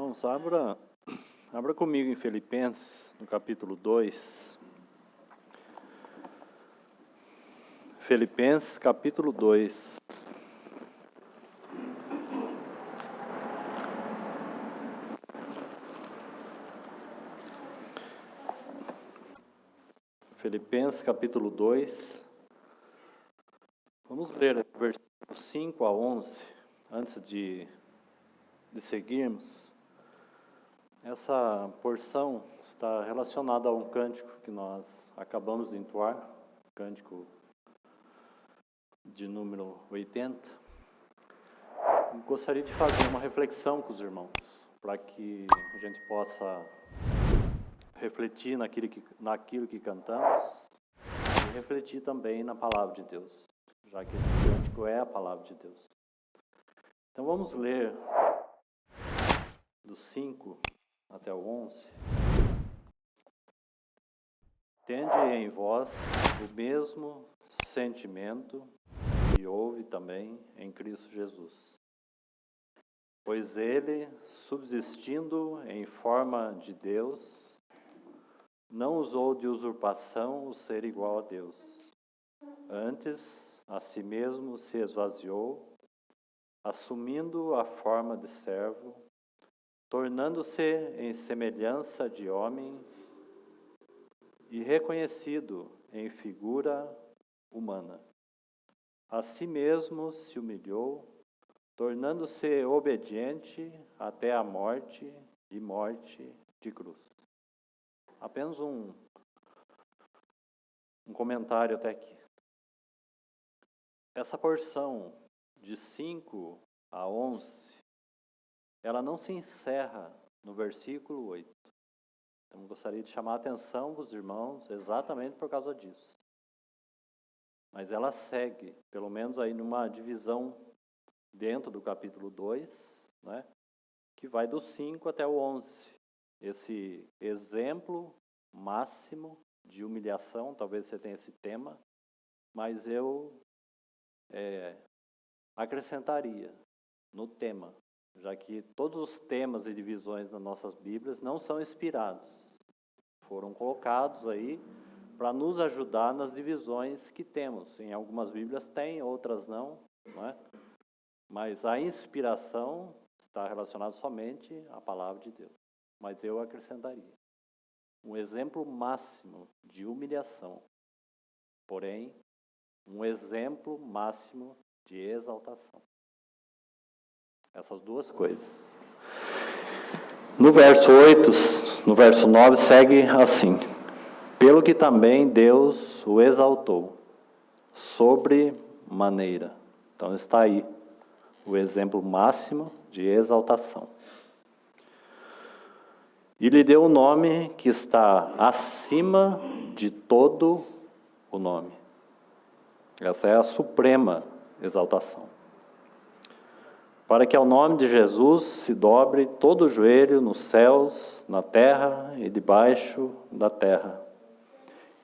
Irmãos, abra comigo em Filipenses, no capítulo 2. Filipenses, capítulo 2. Filipenses, capítulo 2. Vamos ler versículos 5 a 11, antes de seguirmos. Essa porção está relacionada a um cântico que nós acabamos de entoar, cântico de número 80. Eu gostaria de fazer uma reflexão com os irmãos, para que a gente possa refletir naquilo que cantamos e refletir também na palavra de Deus, já que esse cântico é a palavra de Deus. Então vamos ler do 5 até o 11. Tende em vós o mesmo sentimento que houve também em Cristo Jesus. Pois ele, subsistindo em forma de Deus, não usou de usurpação o ser igual a Deus. Antes, a si mesmo se esvaziou, assumindo a forma de servo, tornando-se em semelhança de homem e reconhecido em figura humana. A si mesmo se humilhou, tornando-se obediente até a morte e morte de cruz. Apenas um comentário até aqui. Essa porção de 5 a 11, ela não se encerra no versículo 8. Então, gostaria de chamar a atenção dos irmãos exatamente por causa disso. Mas ela segue, pelo menos aí numa divisão dentro do capítulo 2, né, que vai do 5 até o 11. Esse exemplo máximo de humilhação, talvez você tenha esse tema, mas eu acrescentaria no tema, já que todos os temas e divisões das nossas Bíblias não são inspirados. Foram colocados aí para nos ajudar nas divisões que temos. Em algumas Bíblias tem, outras não é? Mas a inspiração está relacionada somente à palavra de Deus. Mas eu acrescentaria um exemplo máximo de humilhação, porém, um exemplo máximo de exaltação. Essas duas coisas. No verso 8, no verso 9, segue assim: pelo que também Deus o exaltou sobre maneira. Então está aí o exemplo máximo de exaltação. E lhe deu o nome que está acima de todo o nome. Essa é a suprema exaltação. Para que ao nome de Jesus se dobre todo o joelho nos céus, na terra e debaixo da terra.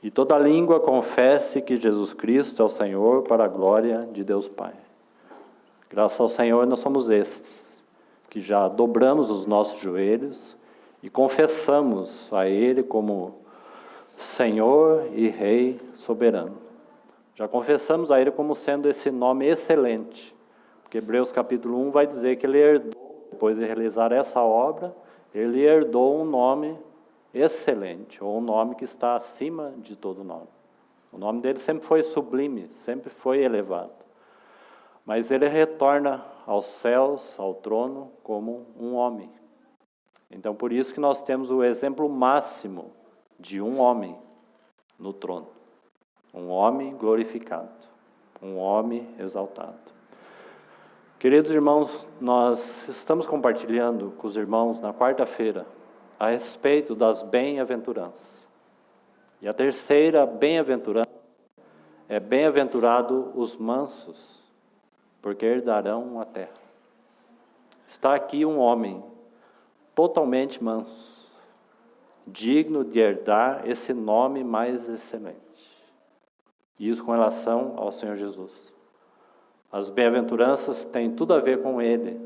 E toda língua confesse que Jesus Cristo é o Senhor, para a glória de Deus Pai. Graças ao Senhor nós somos estes, que já dobramos os nossos joelhos e confessamos a Ele como Senhor e Rei soberano. Já confessamos a Ele como sendo esse nome excelente, porque Hebreus capítulo 1 vai dizer que Ele herdou, depois de realizar essa obra, Ele herdou um nome excelente, ou um nome que está acima de todo nome. O nome dele sempre foi sublime, sempre foi elevado. Mas ele retorna aos céus, ao trono, como um homem. Então, por isso que nós temos o exemplo máximo de um homem no trono. Um homem glorificado, um homem exaltado. Queridos irmãos, nós estamos compartilhando com os irmãos na quarta-feira a respeito das bem-aventuranças. E a terceira bem-aventurança é: bem-aventurado os mansos, porque herdarão a terra. Está aqui um homem totalmente manso, digno de herdar esse nome mais excelente. Isso com relação ao Senhor Jesus. As bem-aventuranças têm tudo a ver com Ele,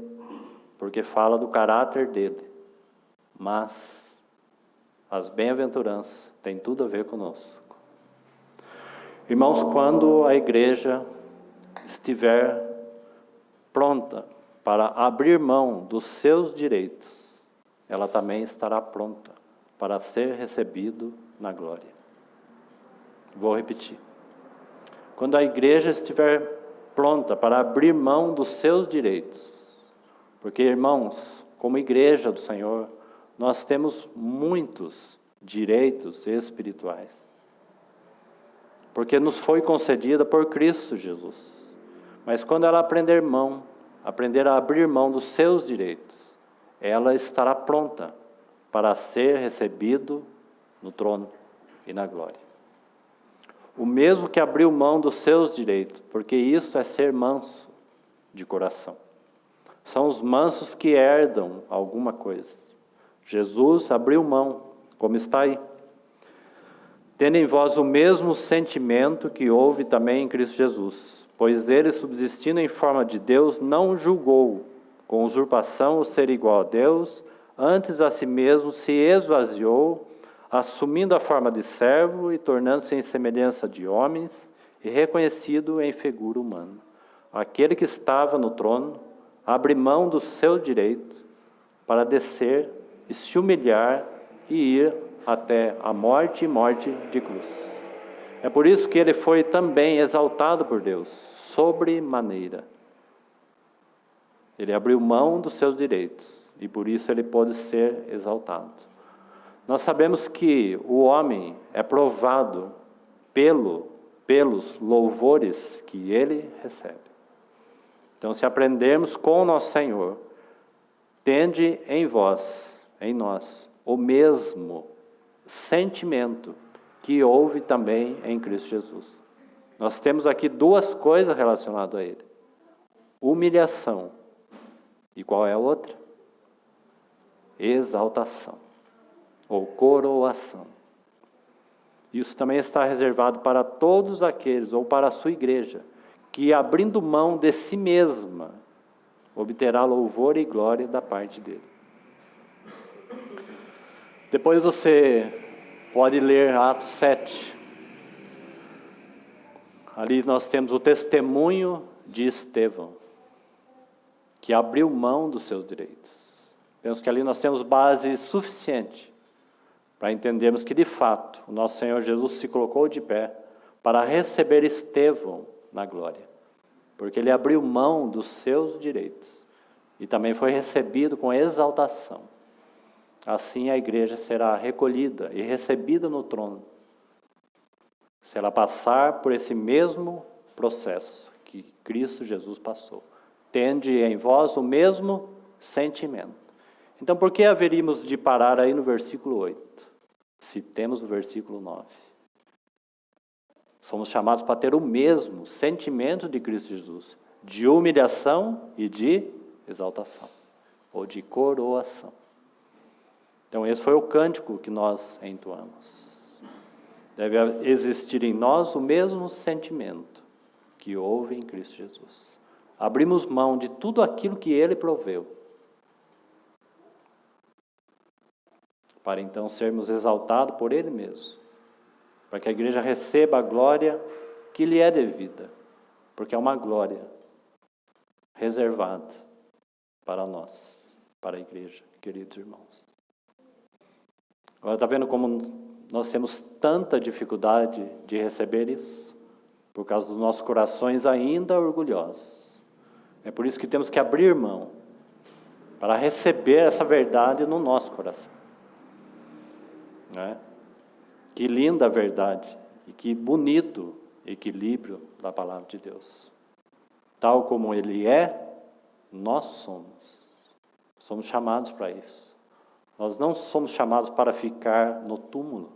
porque fala do caráter dele. mas as bem-aventuranças têm tudo a ver conosco. Irmãos, quando a igreja estiver pronta para abrir mão dos seus direitos, ela também estará pronta para ser recebido na glória. Vou repetir. Quando a igreja estiver pronta para abrir mão dos seus direitos, porque, irmãos, como igreja do Senhor, nós temos muitos direitos espirituais, porque nos foi concedida por Cristo Jesus. Mas quando ela aprender a abrir mão dos seus direitos, ela estará pronta para ser recebido no trono e na glória. O mesmo que abriu mão dos seus direitos, porque isso é ser manso de coração. São os mansos que herdam alguma coisa. Jesus abriu mão, como está aí. Tendo em vós o mesmo sentimento que houve também em Cristo Jesus, pois ele, subsistindo em forma de Deus, não julgou com usurpação o ser igual a Deus, antes a si mesmo se esvaziou, assumindo a forma de servo e tornando-se em semelhança de homens e reconhecido em figura humana. Aquele que estava no trono abre mão do seu direito para descer e se humilhar e ir até a morte e morte de cruz. É por isso que ele foi também exaltado por Deus, sobremaneira. Ele abriu mão dos seus direitos e por isso ele pôde ser exaltado. Nós sabemos que o homem é provado pelos louvores que ele recebe. Então, se aprendermos com o nosso Senhor, tende em nós, o mesmo sentimento que houve também em Cristo Jesus. Nós temos aqui duas coisas relacionadas a Ele. Humilhação. E qual é a outra? Exaltação. Ou coroação. Isso também está reservado para todos aqueles, ou para a sua igreja, que abrindo mão de si mesma, obterá louvor e glória da parte dele. Depois você pode ler Atos 7. Ali nós temos o testemunho de Estevão, que abriu mão dos seus direitos. Penso que ali nós temos base suficiente para entendermos que, de fato, o nosso Senhor Jesus se colocou de pé para receber Estevão na glória, porque ele abriu mão dos seus direitos e também foi recebido com exaltação. Assim a igreja será recolhida e recebida no trono, se ela passar por esse mesmo processo que Cristo Jesus passou. Tende em vós o mesmo sentimento. Então, por que haveríamos de parar aí no versículo 8, se temos o versículo 9? Somos chamados para ter o mesmo sentimento de Cristo Jesus, de humilhação e de exaltação, ou de coroação. Então, esse foi o cântico que nós entoamos. Deve existir em nós o mesmo sentimento que houve em Cristo Jesus. Abrimos mão de tudo aquilo que Ele proveu, para então sermos exaltados por Ele mesmo, para que a igreja receba a glória que lhe é devida, porque é uma glória reservada para nós, para a igreja, queridos irmãos. Agora, está vendo como nós temos tanta dificuldade de receber isso? Por causa dos nossos corações ainda orgulhosos. É por isso que temos que abrir mão para receber essa verdade no nosso coração. Que linda verdade e que bonito equilíbrio da palavra de Deus. Tal como Ele é, nós somos. Somos chamados para isso. Nós não somos chamados para ficar no túmulo.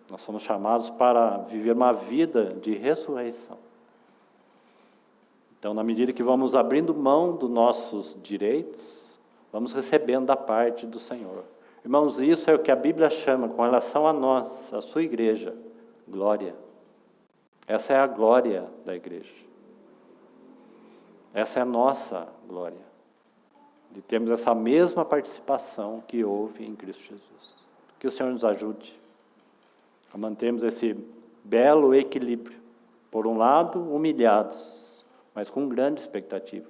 Nós somos chamados para viver uma vida de ressurreição. Então, na medida que vamos abrindo mão dos nossos direitos, vamos recebendo da parte do Senhor. Irmãos, isso é o que a Bíblia chama, com relação a nós, a sua igreja, glória. Essa é a glória da igreja. Essa é a nossa glória. de termos essa mesma participação que houve em Cristo Jesus. Que o Senhor nos ajude a mantermos esse belo equilíbrio. Por um lado, humilhados, mas com grande expectativa,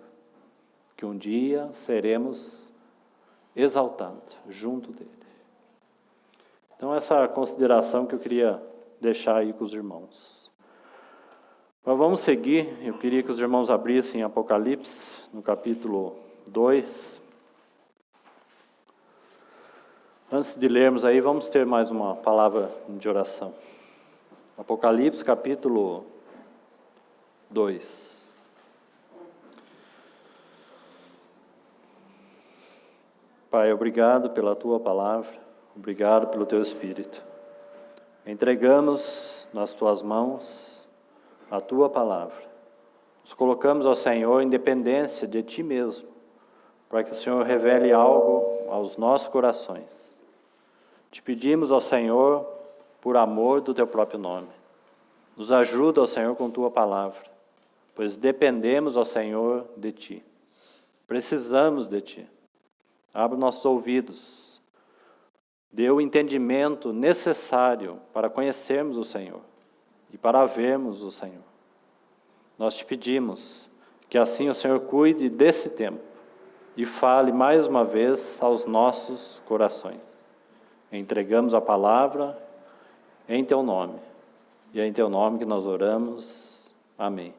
que um dia seremos exaltados junto dele. Então, essa consideração que eu queria deixar aí com os irmãos. Mas vamos seguir, eu queria que os irmãos abrissem Apocalipse, no capítulo 2. Antes de lermos aí, vamos ter mais uma palavra de oração. Apocalipse, capítulo 2. Pai, obrigado pela Tua palavra, obrigado pelo Teu Espírito. Entregamos nas Tuas mãos a Tua palavra. Nos colocamos ao Senhor em dependência de Ti mesmo, para que o Senhor revele algo aos nossos corações. Te pedimos ao Senhor, por amor do Teu próprio nome. Nos ajuda, ó Senhor, com Tua palavra, pois dependemos, ó Senhor, de Ti. Precisamos de Ti. Abra nossos ouvidos. Dê o entendimento necessário para conhecermos o Senhor e para vermos o Senhor. Nós te pedimos que assim o Senhor cuide desse tempo e fale mais uma vez aos nossos corações. Entregamos a palavra em Teu nome. E é em Teu nome que nós oramos. Amém.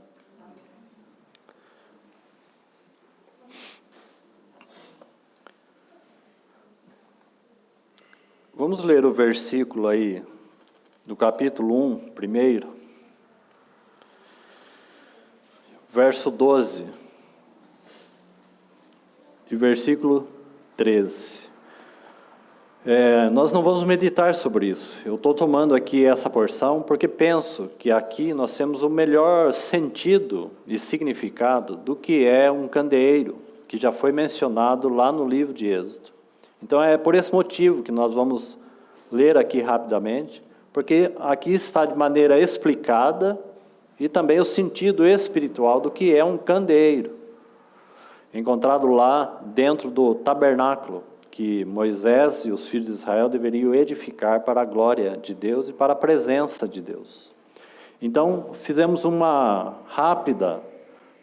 Vamos ler o versículo aí do capítulo 1, primeiro. Verso 12. E versículo 13. Nós não vamos meditar sobre isso. Eu estou tomando aqui essa porção porque penso que aqui nós temos o melhor sentido e significado do que é um candeeiro, que já foi mencionado lá no livro de Êxodo. Então é por esse motivo que nós vamos ler aqui rapidamente, porque aqui está de maneira explicada e também o sentido espiritual do que é um candeeiro, encontrado lá dentro do tabernáculo, que Moisés e os filhos de Israel deveriam edificar para a glória de Deus e para a presença de Deus. Então, fizemos uma rápida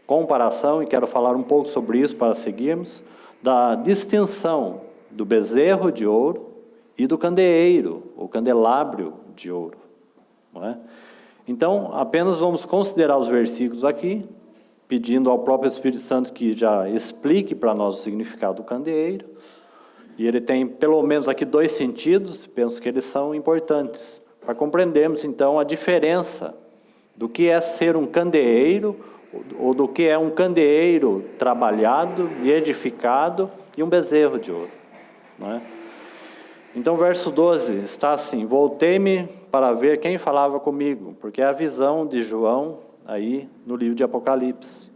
comparação, e quero falar um pouco sobre isso para seguirmos, da distinção do bezerro de ouro e do candeeiro, ou candelabro de ouro. Não é? Então, apenas vamos considerar os versículos aqui, pedindo ao próprio Espírito Santo que já explique para nós o significado do candeeiro. E ele tem pelo menos aqui 2 sentidos, penso que eles são importantes, para compreendermos então a diferença do que é ser um candeeiro, ou do que é um candeeiro trabalhado e edificado, e um bezerro de ouro. Não é? Então, verso 12 está assim: voltei-me para ver quem falava comigo, porque é a visão de João aí no livro de Apocalipse.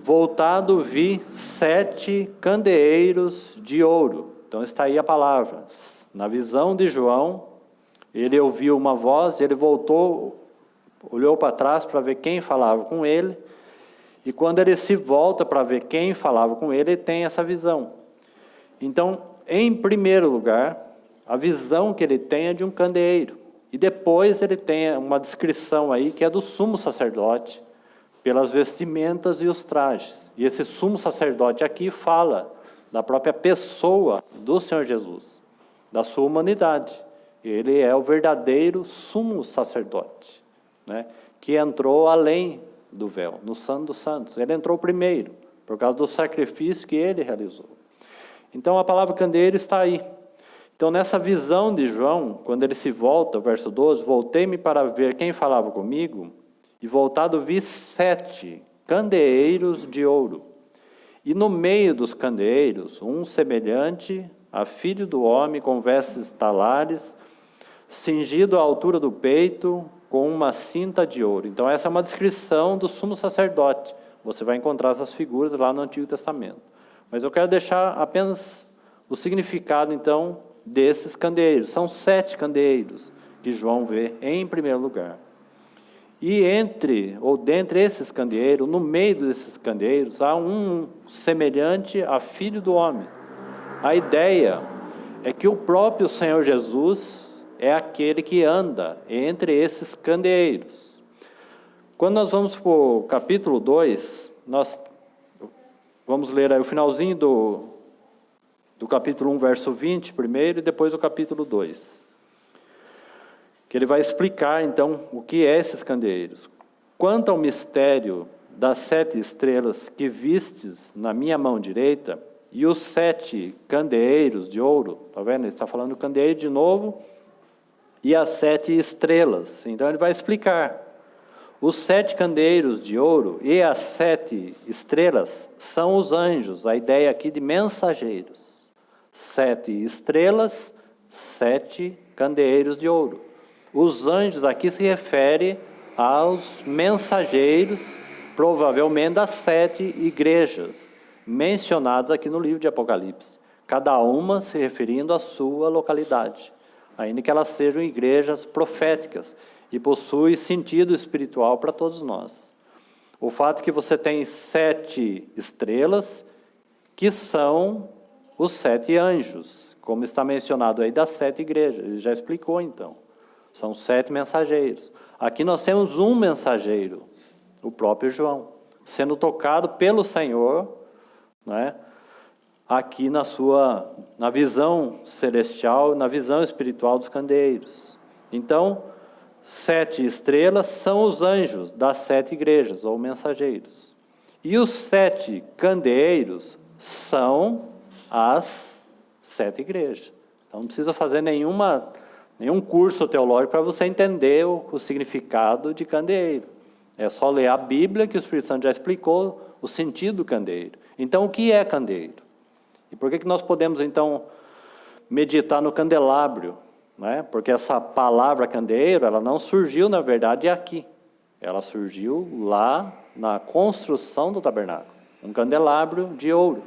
Voltado vi 7 candeeiros de ouro. Então está aí a palavra. Na visão de João, ele ouviu uma voz, ele voltou, olhou para trás para ver quem falava com ele, e quando ele se volta para ver quem falava com ele tem essa visão. Então, em primeiro lugar, a visão que ele tem é de um candeeiro. E depois ele tem uma descrição aí que é do sumo sacerdote, pelas vestimentas e os trajes. E esse sumo sacerdote aqui fala da própria pessoa do Senhor Jesus, da sua humanidade. Ele é o verdadeiro sumo sacerdote, né, que entrou além do véu, no Santo dos Santos. Ele entrou primeiro, por causa do sacrifício que ele realizou. Então a palavra candeeiro está aí. Então nessa visão de João, quando ele se volta, verso 12, voltei-me para ver quem falava comigo, e voltado vi 7 candeeiros de ouro. E no meio dos candeeiros, um semelhante a filho do homem, com vestes talares, cingido à altura do peito, com uma cinta de ouro. Então essa é uma descrição do sumo sacerdote. Você vai encontrar essas figuras lá no Antigo Testamento. Mas eu quero deixar apenas o significado, então, desses candeeiros. São 7 candeeiros que João vê em primeiro lugar. E dentre esses candeeiros, no meio desses candeeiros, há um semelhante a Filho do Homem. A ideia é que o próprio Senhor Jesus é aquele que anda entre esses candeeiros. Quando nós vamos para o capítulo 2, nós vamos ler aí o finalzinho do capítulo 1, verso 20 primeiro, e depois o capítulo 2. Que ele vai explicar, então, o que é esses candeeiros. Quanto ao mistério das 7 estrelas que vistes na minha mão direita, e os 7 candeeiros de ouro, está vendo? Ele está falando do candeeiro de novo, e as 7 estrelas. Então ele vai explicar. Os 7 candeeiros de ouro e as 7 estrelas são os anjos, a ideia aqui de mensageiros. 7 estrelas, 7 candeeiros de ouro. Os anjos aqui se refere aos mensageiros, provavelmente das 7 igrejas mencionadas aqui no livro de Apocalipse, cada uma se referindo à sua localidade, ainda que elas sejam igrejas proféticas e possuem sentido espiritual para todos nós. O fato que você tem 7 estrelas, que são os 7 anjos, como está mencionado aí das 7 igrejas, ele já explicou então. São 7 mensageiros. Aqui nós temos um mensageiro, o próprio João, sendo tocado pelo Senhor, né, aqui na visão celestial, na visão espiritual dos candeeiros. Então, 7 estrelas são os anjos das 7 igrejas, ou mensageiros. E os 7 candeeiros são as 7 igrejas. Então, não precisa fazer nenhum curso teológico para você entender o significado de candeeiro. É só ler a Bíblia, que o Espírito Santo já explicou o sentido do candeeiro. Então, o que é candeeiro? E por que nós podemos, então, meditar no candelabro? Né? Porque essa palavra candeeiro, ela não surgiu, na verdade, aqui. Ela surgiu lá na construção do tabernáculo. Um candelabro de ouro.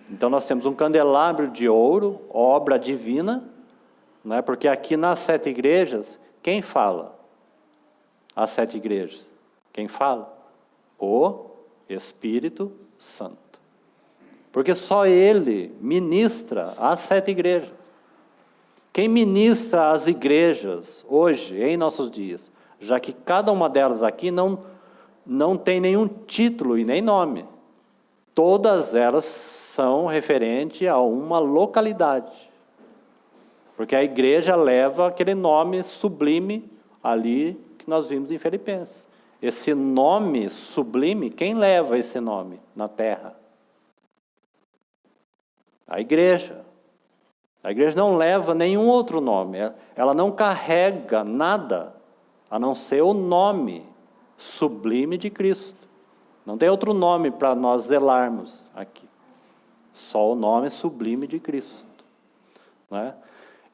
Então, nós temos um candelabro de ouro, obra divina, né? Porque aqui nas 7 igrejas, quem fala? As 7 igrejas. Quem fala? O Espírito Santo. Porque só Ele ministra às 7 igrejas. Quem ministra às igrejas hoje, em nossos dias, já que cada uma delas aqui não tem nenhum título e nem nome. Todas elas são referentes a uma localidade. Porque a igreja leva aquele nome sublime ali que nós vimos em Filipenses. Esse nome sublime, quem leva esse nome na terra? A igreja. A igreja não leva nenhum outro nome. Ela não carrega nada a não ser o nome sublime de Cristo. Não tem outro nome para nós zelarmos aqui. Só o nome sublime de Cristo. Né?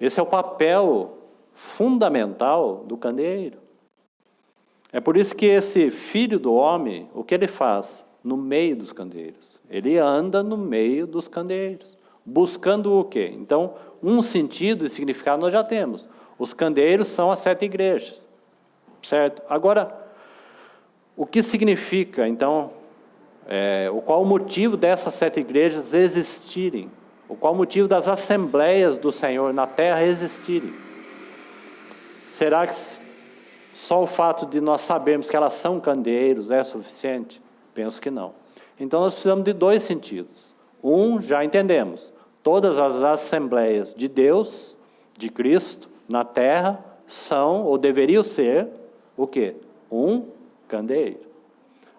Esse é o papel fundamental do candeeiro. É por isso que esse Filho do Homem, o que ele faz? No meio dos candeeiros. Ele anda no meio dos candeeiros. Buscando o quê? Então, um sentido e significado nós já temos. Os candeeiros são as 7 igrejas. Certo? Agora, o que significa, então, qual o motivo dessas 7 igrejas existirem? Qual o motivo das assembleias do Senhor na terra existirem? Será que só o fato de nós sabermos que elas são candeeiros é suficiente? Penso que não. Então nós precisamos de 2 sentidos. Já entendemos. Todas as assembleias de Deus, de Cristo, na terra, são ou deveriam ser o quê? Um candeeiro.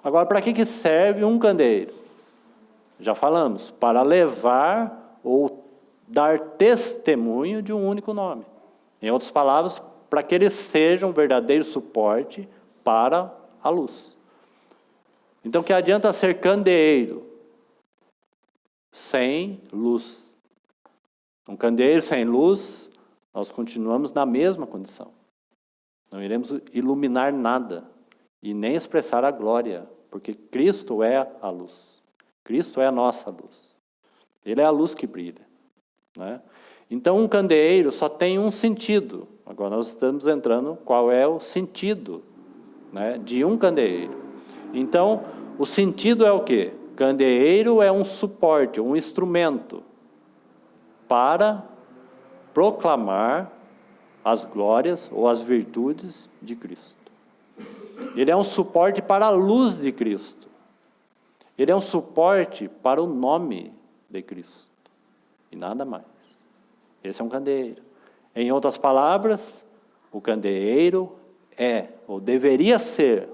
Agora, para que serve um candeeiro? Já falamos, para levar ou dar testemunho de um único nome. Em outras palavras, para que ele seja um verdadeiro suporte para a luz. Então, que adianta ser candeeiro sem luz? Um candeeiro sem luz, nós continuamos na mesma condição. Não iremos iluminar nada e nem expressar a glória, porque Cristo é a luz. Cristo é a nossa luz. Ele é a luz que brilha. Né? Então, um candeeiro só tem um sentido. Agora nós estamos entrando qual é o sentido né? De um candeeiro. Então, o sentido é o quê? Candeeiro é um suporte, um instrumento para proclamar as glórias ou as virtudes de Cristo. Ele é um suporte para a luz de Cristo. Ele é um suporte para o nome de Cristo. E nada mais. Esse é um candeeiro. Em outras palavras, o candeeiro é, ou deveria ser,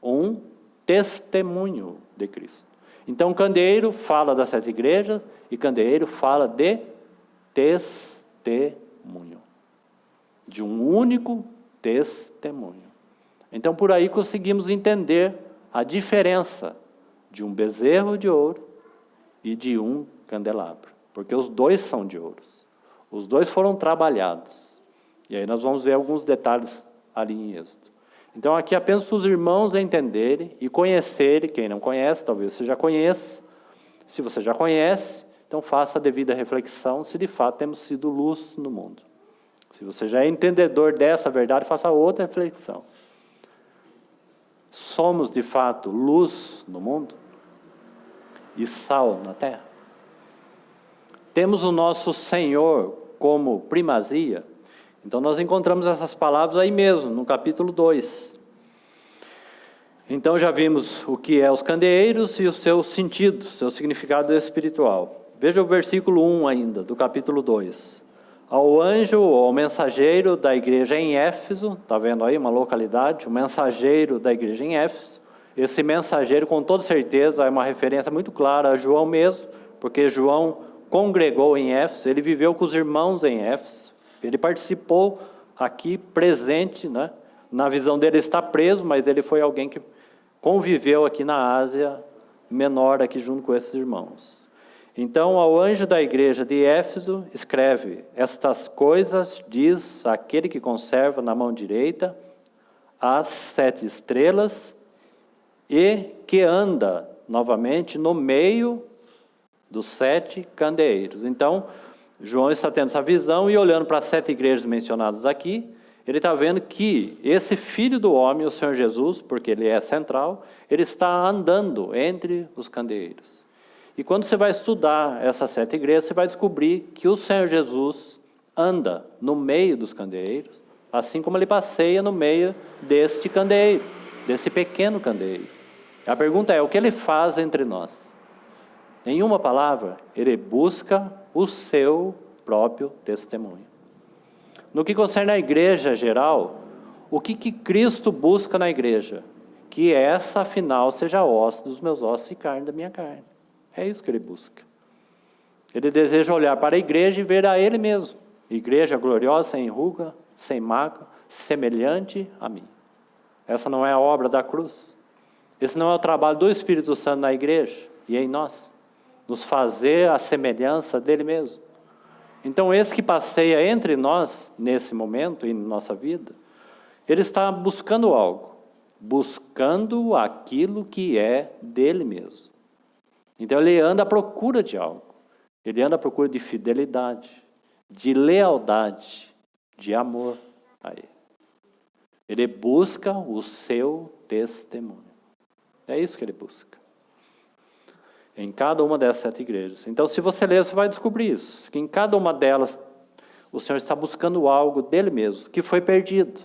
um testemunho de Cristo. Então, candeeiro fala das 7 igrejas e candeeiro fala de testemunho. De um único testemunho. Então, por aí conseguimos entender a diferença de um bezerro de ouro e de um candelabro. Porque os dois são de ouro. Os dois foram trabalhados. E aí nós vamos ver alguns detalhes ali em Êxodo. Então, aqui apenas para os irmãos entenderem e conhecerem. Quem não conhece, talvez você já conheça. Se você já conhece, então faça a devida reflexão se de fato temos sido luz no mundo. Se você já é entendedor dessa verdade, faça outra reflexão. Somos, de fato, luz no mundo e sal na terra? Temos o nosso Senhor como primazia? Então, nós encontramos essas palavras aí mesmo, no capítulo 2. Então, já vimos o que é os candeeiros e o seu sentido, seu significado espiritual. Veja o versículo 1 ainda, do capítulo 2. Ao anjo ou ao mensageiro da igreja em Éfeso, está vendo aí uma localidade, o mensageiro da igreja em Éfeso. Esse mensageiro, com toda certeza, é uma referência muito clara a João mesmo, porque João congregou em Éfeso, ele viveu com os irmãos em Éfeso, ele participou aqui presente, né? Na visão dele está preso, mas ele foi alguém que conviveu aqui na Ásia Menor, aqui junto com esses irmãos. Então, ao anjo da igreja de Éfeso, escreve: estas coisas diz aquele que conserva na mão direita as 7 estrelas e que anda, novamente, no meio dos 7 candeeiros. Então, João está tendo essa visão e olhando para as 7 igrejas mencionadas aqui, ele está vendo que esse Filho do Homem, o Senhor Jesus, porque ele é central, ele está andando entre os candeeiros. E quando você vai estudar essas 7 igrejas, você vai descobrir que o Senhor Jesus anda no meio dos candeeiros, assim como ele passeia no meio deste candeeiro, desse pequeno candeeiro. A pergunta é, o que ele faz entre nós? Em uma palavra, ele busca o seu próprio testemunho. No que concerne à igreja geral, o que Cristo busca na igreja? Que essa, afinal, seja osso dos meus ossos e carne da minha carne. É isso que ele busca. Ele deseja olhar para a igreja e ver a ele mesmo. Igreja gloriosa, sem ruga, sem mácula, semelhante a mim. Essa não é a obra da cruz. Esse não é o trabalho do Espírito Santo na igreja e em nós. Nos fazer a semelhança dele mesmo. Então, esse que passeia entre nós, nesse momento, em nossa vida, ele está buscando algo. Buscando aquilo que é dele mesmo. Então, ele anda à procura de algo. Ele anda à procura de fidelidade, de lealdade, de amor a ele. Ele busca o seu testemunho. É isso que ele busca. Em cada uma dessas 7 igrejas. Então, se você ler, você vai descobrir isso. Que em cada uma delas, o Senhor está buscando algo dele mesmo, que foi perdido.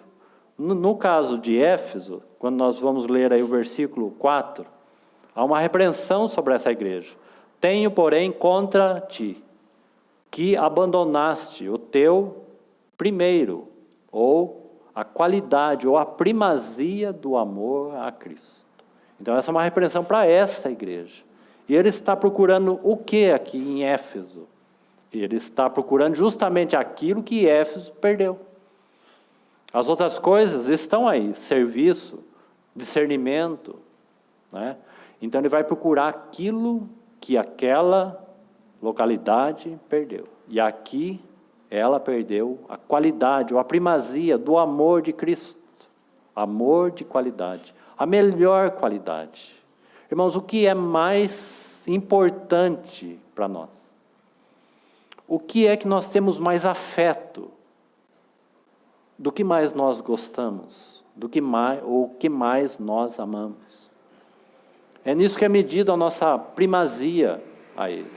No caso de Éfeso, quando nós vamos ler aí o versículo 4, há uma repreensão sobre essa igreja. Tenho, porém, contra ti, que abandonaste o teu primeiro, ou a qualidade, ou a primazia do amor a Cristo. Então, essa é uma repreensão para essa igreja. E ele está procurando o que aqui em Éfeso? Ele está procurando justamente aquilo que Éfeso perdeu. As outras coisas estão aí, serviço, discernimento, né? Então ele vai procurar aquilo que aquela localidade perdeu. E aqui ela perdeu a qualidade, ou a primazia do amor de Cristo. Amor de qualidade, a melhor qualidade. Irmãos, o que é mais importante para nós? O que é que nós temos mais afeto? Do que mais nós gostamos do que mais, ou que mais nós amamos. É nisso que é medida a nossa primazia a Ele.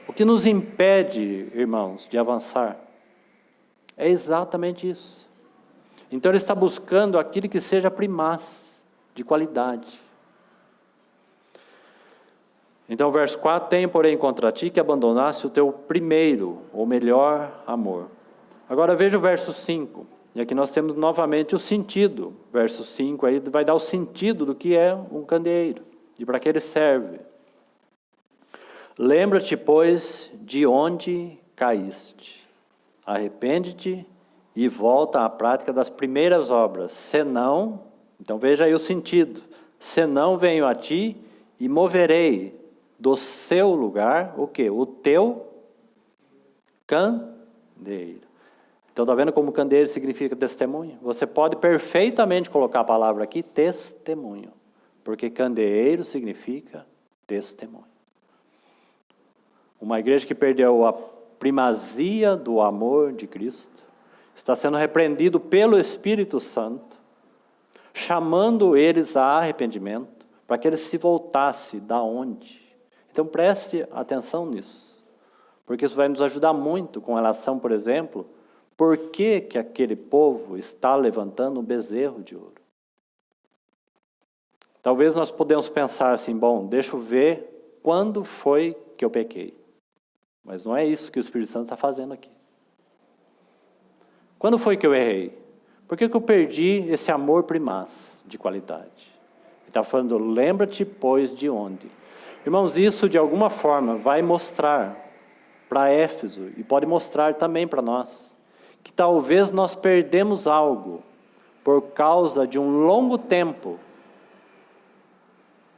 O que nos impede, irmãos, de avançar é exatamente isso. Então Ele está buscando aquilo que seja primaz, de qualidade. Então o verso 4, tenho porém contra ti que abandonasse o teu primeiro, ou melhor, amor. Agora veja o verso 5, e aqui nós temos novamente o sentido. Verso 5 aí vai dar o sentido do que é um candeeiro, e para que ele serve. Lembra-te, pois, de onde caíste. Arrepende-te e volta à prática das primeiras obras. Senão, então veja aí o sentido. Senão venho a ti e moverei do seu lugar, o quê? O teu candeeiro. Então está vendo como candeeiro significa testemunho? Você pode perfeitamente colocar a palavra aqui, testemunho. Porque candeeiro significa testemunho. Uma igreja que perdeu a primazia do amor de Cristo, está sendo repreendido pelo Espírito Santo, chamando eles a arrependimento, para que eles se voltassem da onde? Então preste atenção nisso, porque isso vai nos ajudar muito com relação, por exemplo, por que que aquele povo está levantando um bezerro de ouro. Talvez nós podemos pensar assim, bom, deixa eu ver quando foi que eu pequei. Mas não é isso que o Espírito Santo está fazendo aqui. Quando foi que eu errei? Por que que eu perdi esse amor primaz de qualidade? Ele está falando, lembra-te, pois, de onde? Irmãos, isso de alguma forma vai mostrar para Éfeso, e pode mostrar também para nós, que talvez nós perdemos algo por causa de um longo tempo,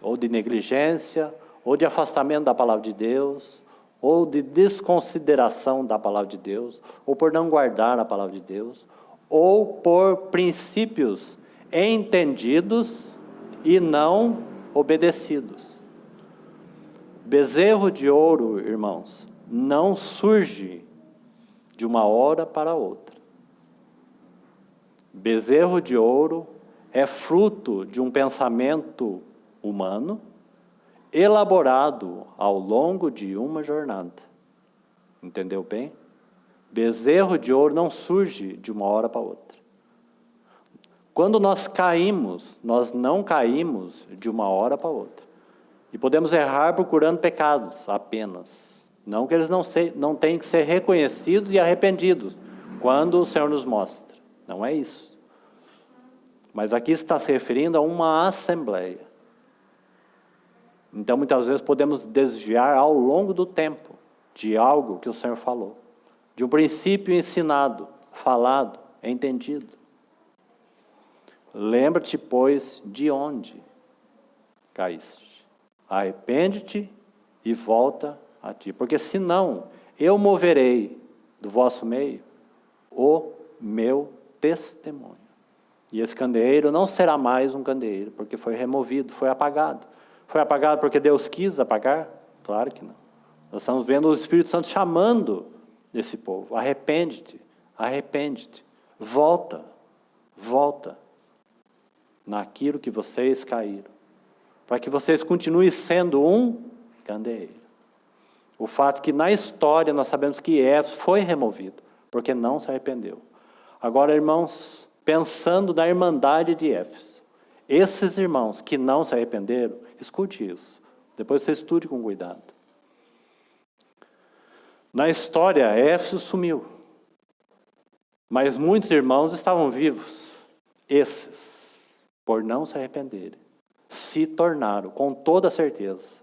ou de negligência, ou de afastamento da palavra de Deus, ou de desconsideração da palavra de Deus, ou por não guardar a palavra de Deus, ou por princípios entendidos e não obedecidos. Bezerro de ouro, irmãos, não surge de uma hora para outra. Bezerro de ouro é fruto de um pensamento humano, elaborado ao longo de uma jornada. Entendeu bem? Bezerro de ouro não surge de uma hora para outra. Quando nós caímos, nós não caímos de uma hora para outra. E podemos errar procurando pecados apenas. Não que eles não tenham que ser reconhecidos e arrependidos, quando o Senhor nos mostra. Não é isso. Mas aqui está se referindo a uma assembleia. Então, muitas vezes, podemos desviar ao longo do tempo de algo que o Senhor falou. De um princípio ensinado, falado, entendido. Lembra-te, pois, de onde caíste. Arrepende-te e volta a ti. Porque senão, eu moverei do vosso meio o meu testemunho. E esse candeeiro não será mais um candeeiro, porque foi removido, foi apagado. Foi apagado porque Deus quis apagar? Claro que não. Nós estamos vendo o Espírito Santo chamando esse povo. Arrepende-te, arrepende-te. Volta, volta naquilo que vocês caíram. Para que vocês continuem sendo um candeeiro. O fato que na história nós sabemos que Éfeso foi removido, porque não se arrependeu. Agora, irmãos, pensando na irmandade de Éfeso, esses irmãos que não se arrependeram, escute isso. Depois você estude com cuidado. Na história, Éfeso sumiu. Mas muitos irmãos estavam vivos. Esses, por não se arrependerem, se tornaram, com toda certeza,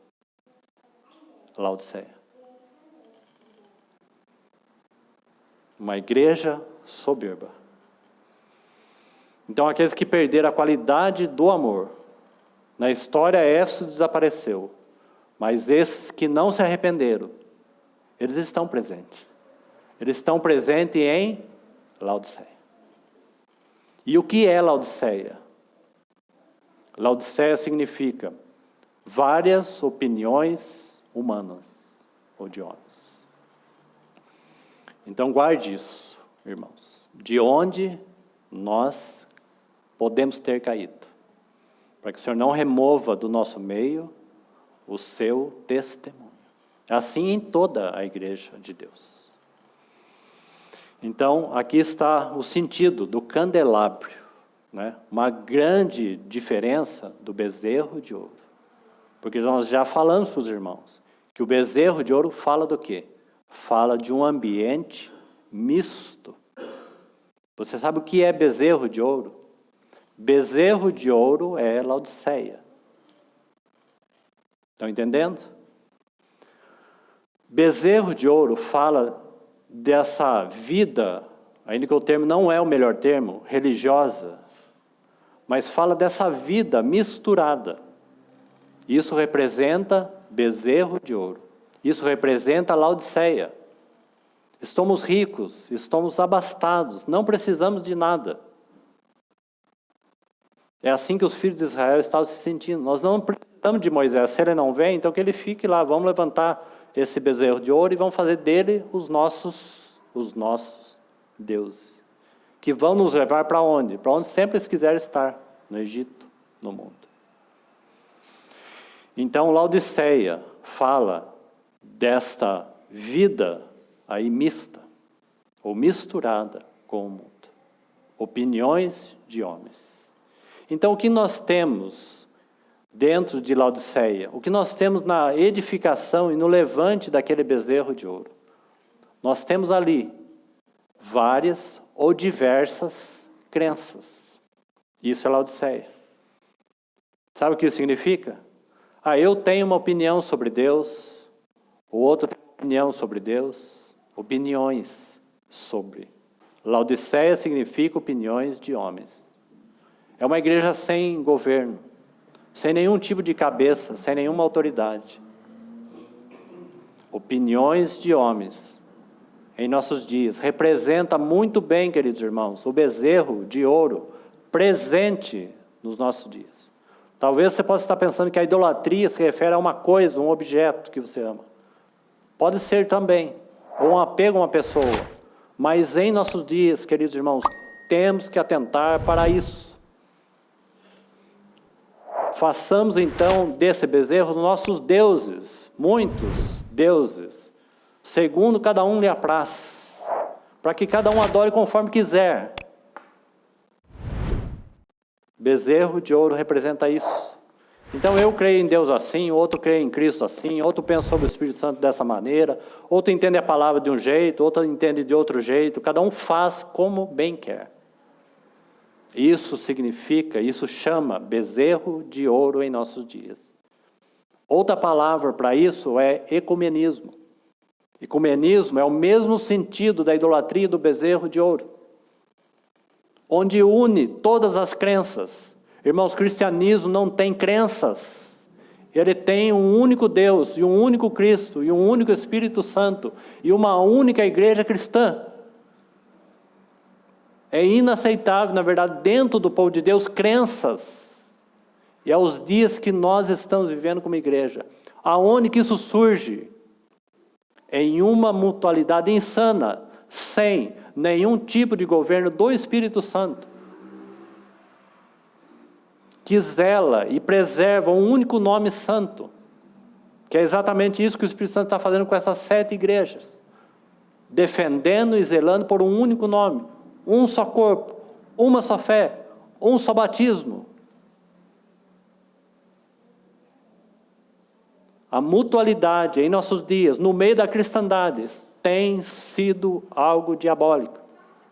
Laodiceia. Uma igreja soberba. Então, aqueles que perderam a qualidade do amor, na história, Éfeso desapareceu. Mas esses que não se arrependeram, eles estão presentes. Eles estão presentes em Laodiceia. E o que é Laodiceia? Laodiceia significa várias opiniões humanas ou de homens. Então guarde isso, irmãos. De onde nós podemos ter caído, para que o Senhor não remova do nosso meio o seu testemunho. Assim em toda a igreja de Deus. Então, aqui está o sentido do candelabro, né? Uma grande diferença do bezerro de ouro. Porque nós já falamos para os irmãos que o bezerro de ouro fala do quê? Fala de um ambiente misto. Você sabe o que é bezerro de ouro? Bezerro de ouro é Laodiceia. Estão entendendo? Bezerro de ouro fala dessa vida, ainda que o termo não é o melhor termo, religiosa, mas fala dessa vida misturada. Isso representa bezerro de ouro. Isso representa Laodiceia. Estamos ricos, estamos abastados, não precisamos de nada. É assim que os filhos de Israel estavam se sentindo. Nós não precisamos de Moisés. Se ele não vem, então que ele fique lá. Vamos levantar esse bezerro de ouro e vamos fazer dele os nossos deuses. Que vão nos levar para onde? Para onde sempre eles quiserem estar. No Egito, no mundo. Então, Laodiceia fala desta vida aí mista, ou misturada com o mundo. Opiniões de homens. Então, o que nós temos dentro de Laodiceia? O que nós temos na edificação e no levante daquele bezerro de ouro? Nós temos ali várias ou diversas crenças. Isso é Laodiceia. Sabe o que isso significa? Eu tenho uma opinião sobre Deus, o outro tem uma opinião sobre Deus, opiniões sobre. Laodiceia significa opiniões de homens. É uma igreja sem governo, sem nenhum tipo de cabeça, sem nenhuma autoridade. Opiniões de homens em nossos dias. Representa muito bem, queridos irmãos, o bezerro de ouro presente nos nossos dias. Talvez você possa estar pensando que a idolatria se refere a uma coisa, um objeto que você ama. Pode ser também, ou um apego a uma pessoa. Mas em nossos dias, queridos irmãos, temos que atentar para isso. Façamos então desse bezerro nossos deuses, muitos deuses, segundo cada um lhe apraz, para que cada um adore conforme quiser. Bezerro de ouro representa isso. Então eu creio em Deus assim, outro crê em Cristo assim, outro pensa sobre o Espírito Santo dessa maneira, outro entende a palavra de um jeito, outro entende de outro jeito, cada um faz como bem quer. Isso significa, isso chama bezerro de ouro em nossos dias. Outra palavra para isso é ecumenismo. Ecumenismo é o mesmo sentido da idolatria e do bezerro de ouro, onde une todas as crenças. Irmãos, o cristianismo não tem crenças. Ele tem um único Deus, e um único Cristo, e um único Espírito Santo, e uma única igreja cristã. É inaceitável, na verdade, dentro do povo de Deus, crenças. E é os dias que nós estamos vivendo como igreja. Aonde que isso surge? Em uma mutualidade insana, sem nenhum tipo de governo do Espírito Santo, que zela e preserva um único nome santo, que é exatamente isso que o Espírito Santo está fazendo com essas 7 igrejas, defendendo e zelando por um único nome, um só corpo, uma só fé, um só batismo. A mutualidade em nossos dias, no meio da cristandade, tem sido algo diabólico,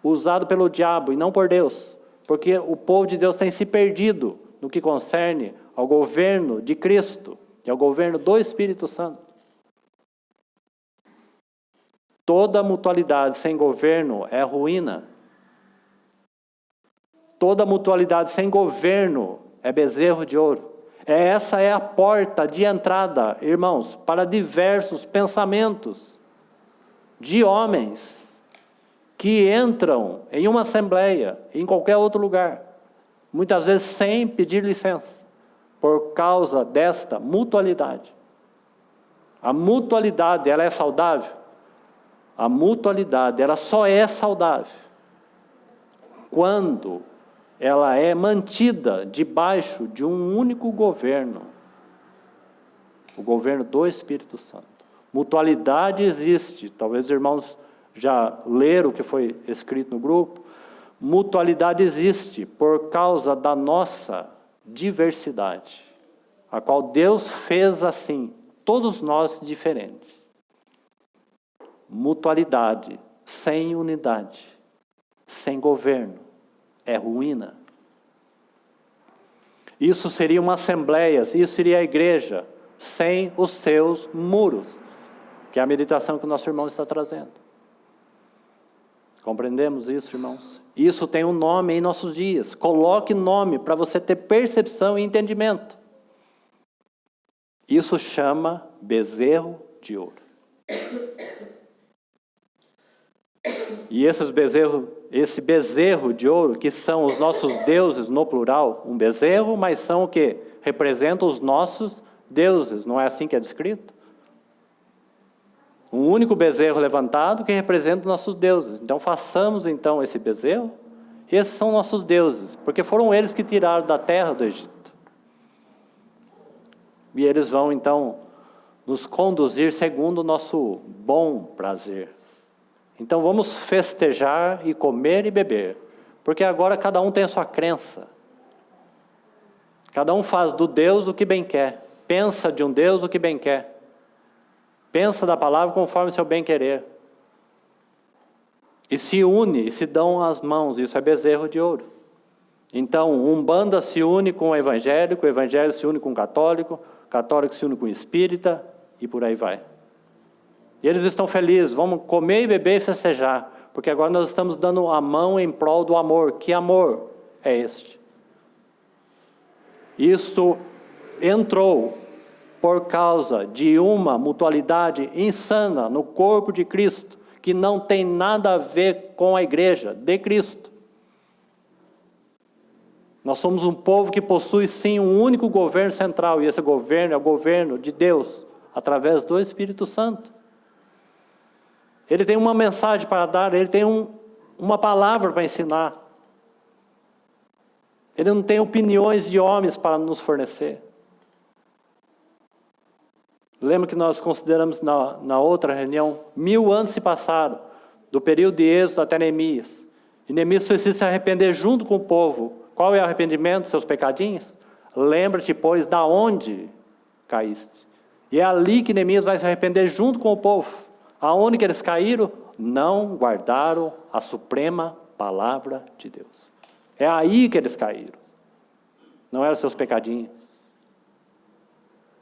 usado pelo diabo e não por Deus, porque o povo de Deus tem se perdido no que concerne ao governo de Cristo e ao governo do Espírito Santo. Toda mutualidade sem governo é ruína. Toda mutualidade sem governo é bezerro de ouro. Essa é a porta de entrada, irmãos, para diversos pensamentos de homens que entram em uma assembleia, em qualquer outro lugar, muitas vezes sem pedir licença, por causa desta mutualidade. A mutualidade, ela é saudável? A mutualidade, ela só é saudável quando ela é mantida debaixo de um único governo, o governo do Espírito Santo. Mutualidade existe, talvez os irmãos já leram o que foi escrito no grupo. Mutualidade existe por causa da nossa diversidade, a qual Deus fez assim, todos nós diferentes. Mutualidade sem unidade, sem governo, é ruína. Isso seria uma assembleia, isso seria a igreja, sem os seus muros, que é a meditação que o nosso irmão está trazendo. Compreendemos isso, irmãos? Isso tem um nome em nossos dias. Coloque nome para você ter percepção e entendimento. Isso chama bezerro de ouro. E esse bezerro de ouro, que são os nossos deuses no plural, um bezerro, mas são o quê? Representam os nossos deuses, não é assim que é descrito? Um único bezerro levantado que representa os nossos deuses. Então façamos então esse bezerro, esses são nossos deuses, porque foram eles que tiraram da terra do Egito. E eles vão então nos conduzir segundo o nosso bom prazer. Então vamos festejar e comer e beber, porque agora cada um tem a sua crença. Cada um faz do Deus o que bem quer, pensa de um Deus o que bem quer. Pensa da palavra conforme seu bem querer. E se une, e se dão as mãos, isso é bezerro de ouro. Então, Umbanda se une com o evangélico se une com o católico se une com o espírita, e por aí vai. E eles estão felizes, vamos comer e beber e festejar, porque agora nós estamos dando a mão em prol do amor. Que amor é este? Isto entrou por causa de uma mutualidade insana no corpo de Cristo, que não tem nada a ver com a igreja de Cristo. Nós somos um povo que possui sim um único governo central, e esse governo é o governo de Deus, através do Espírito Santo. Ele tem uma mensagem para dar, ele tem uma palavra para ensinar. Ele não tem opiniões de homens para nos fornecer. Lembra que nós consideramos na outra reunião, 1000 anos se passaram, do período de Êxodo até Neemias. E Neemias precisa se arrepender junto com o povo. Qual é o arrependimento dos seus pecadinhos? Lembra-te, pois, da onde caíste. E é ali que Neemias vai se arrepender junto com o povo. Aonde que eles caíram? Não guardaram a suprema palavra de Deus. É aí que eles caíram. Não eram seus pecadinhos.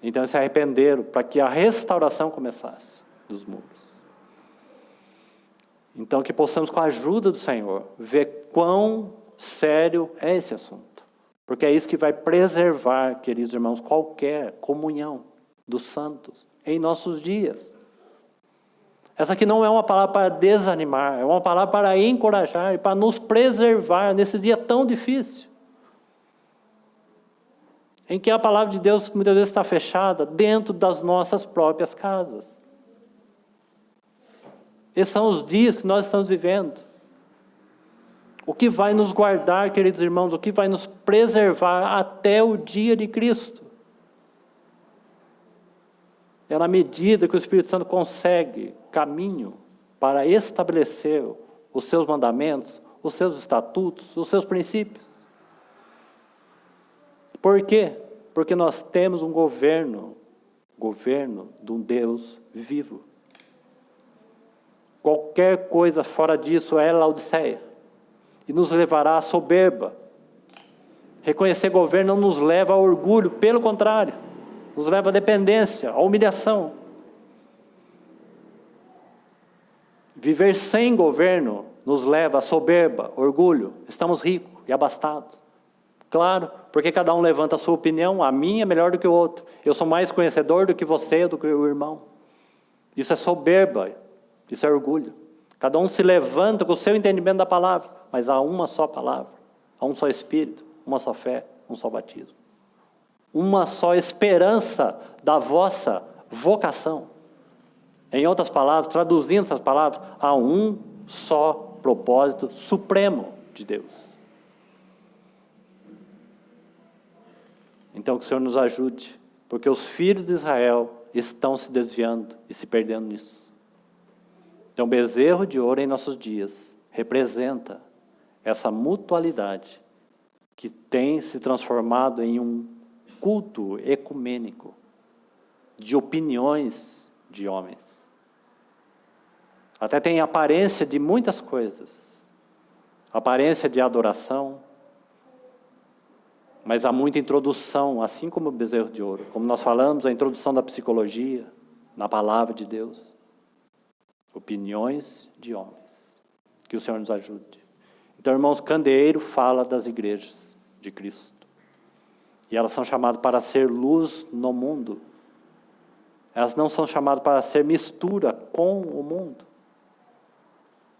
Então eles se arrependeram para que a restauração começasse dos muros. Então que possamos, com a ajuda do Senhor, ver quão sério é esse assunto. Porque é isso que vai preservar, queridos irmãos, qualquer comunhão dos santos em nossos dias. Essa aqui não é uma palavra para desanimar, é uma palavra para encorajar e para nos preservar nesse dia tão difícil. Em que a palavra de Deus muitas vezes está fechada dentro das nossas próprias casas. Esses são os dias que nós estamos vivendo. O que vai nos guardar, queridos irmãos, o que vai nos preservar até o dia de Cristo? É na medida que o Espírito Santo consegue caminho para estabelecer os seus mandamentos, os seus estatutos, os seus princípios. Por quê? Porque nós temos um governo de um Deus vivo. Qualquer coisa fora disso é Laodiceia e nos levará à soberba. Reconhecer governo não nos leva ao orgulho, pelo contrário, nos leva à dependência, à humilhação. Viver sem governo nos leva à soberba, orgulho, estamos ricos e abastados. Claro, porque cada um levanta a sua opinião, a minha é melhor do que o outro. Eu sou mais conhecedor do que você, do que o irmão. Isso é soberba, isso é orgulho. Cada um se levanta com o seu entendimento da palavra, mas há uma só palavra, há um só Espírito, uma só fé, um só batismo. Uma só esperança da vossa vocação. Em outras palavras, traduzindo essas palavras, há um só propósito supremo de Deus. Então que o Senhor nos ajude, porque os filhos de Israel estão se desviando e se perdendo nisso. Então o bezerro de ouro em nossos dias representa essa mutualidade que tem se transformado em um culto ecumênico de opiniões de homens. Até tem aparência de muitas coisas, aparência de adoração, mas há muita introdução, assim como o bezerro de ouro. Como nós falamos, a introdução da psicologia, na palavra de Deus. Opiniões de homens. Que o Senhor nos ajude. Então, irmãos, Candeeiro fala das igrejas de Cristo. E elas são chamadas para ser luz no mundo. Elas não são chamadas para ser mistura com o mundo.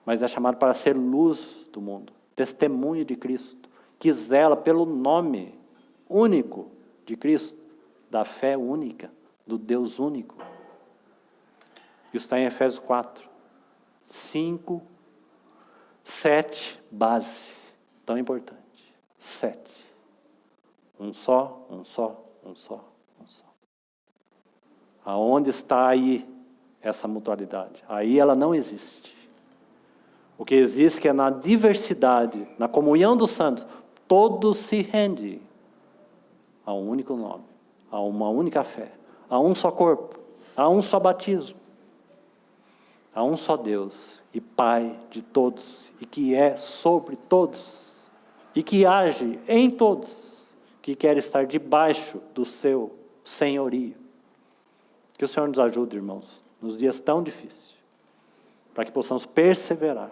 Mas é chamado para ser luz do mundo. Testemunho de Cristo. Que zela pelo nome único de Cristo, da fé única, do Deus único. Isso está em Efésios 4, 5, 7, base, tão importante. 7. Um só, um só, um só, um só. Aonde está aí essa mutualidade? Aí ela não existe. O que existe é na diversidade, na comunhão dos santos. Todos se rendem a um único nome, a uma única fé, a um só corpo, a um só batismo, a um só Deus e Pai de todos, e que é sobre todos, e que age em todos, que quer estar debaixo do seu senhorio. Que o Senhor nos ajude, irmãos, nos dias tão difíceis, para que possamos perseverar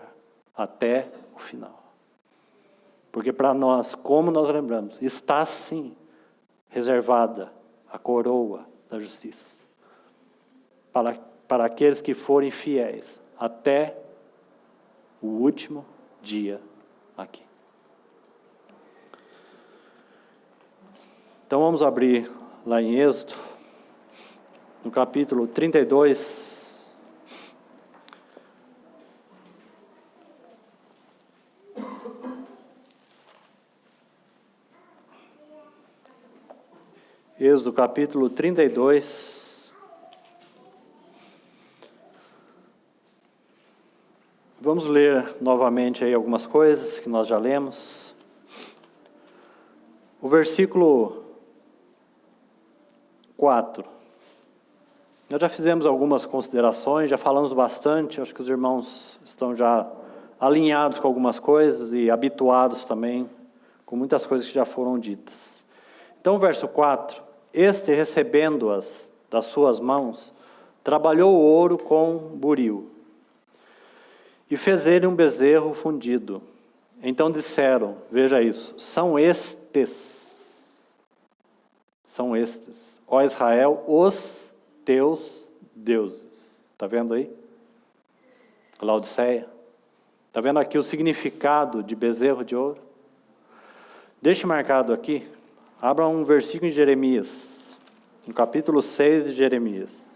até o final. Porque para nós, como nós lembramos, está sim reservada a coroa da justiça. Para aqueles que forem fiéis até o último dia aqui. Então vamos abrir lá em Êxodo, no capítulo 32. Êxodo capítulo 32. Vamos ler novamente aí algumas coisas que nós já lemos. O versículo 4. Nós já fizemos algumas considerações, já falamos bastante, acho que os irmãos estão já alinhados com algumas coisas e habituados também com muitas coisas que já foram ditas. Então, o verso 4. Este, recebendo-as das suas mãos, trabalhou o ouro com buril, e fez ele um bezerro fundido. Então disseram, veja isso, são estes, ó Israel, os teus deuses. Está vendo aí? Laodiceia. Está vendo aqui o significado de bezerro de ouro? Deixe marcado aqui. Abra um versículo em Jeremias, no capítulo 6 de Jeremias.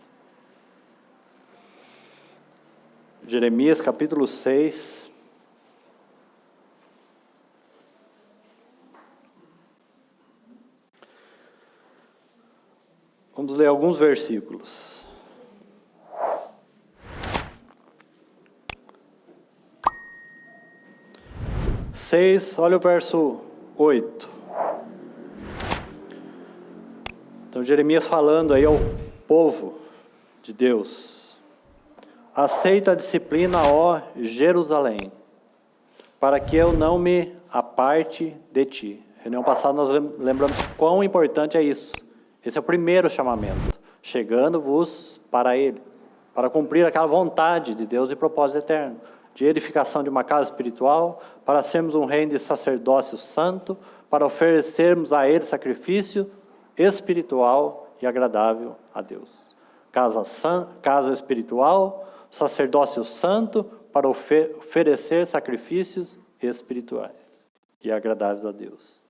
Jeremias, capítulo 6. Vamos ler alguns versículos. Olha o verso 8. Então, Jeremias falando aí ao povo de Deus. Aceita a disciplina, ó Jerusalém, para que eu não me aparte de ti. Reunião passada nós lembramos quão importante é isso. Esse é o primeiro chamamento. Chegando-vos para ele, para cumprir aquela vontade de Deus e propósito eterno, de edificação de uma casa espiritual, para sermos um reino de sacerdócio santo, para oferecermos a ele sacrifício espiritual e agradável a Deus. Casa espiritual, sacerdócio santo, para oferecer sacrifícios espirituais e agradáveis a Deus.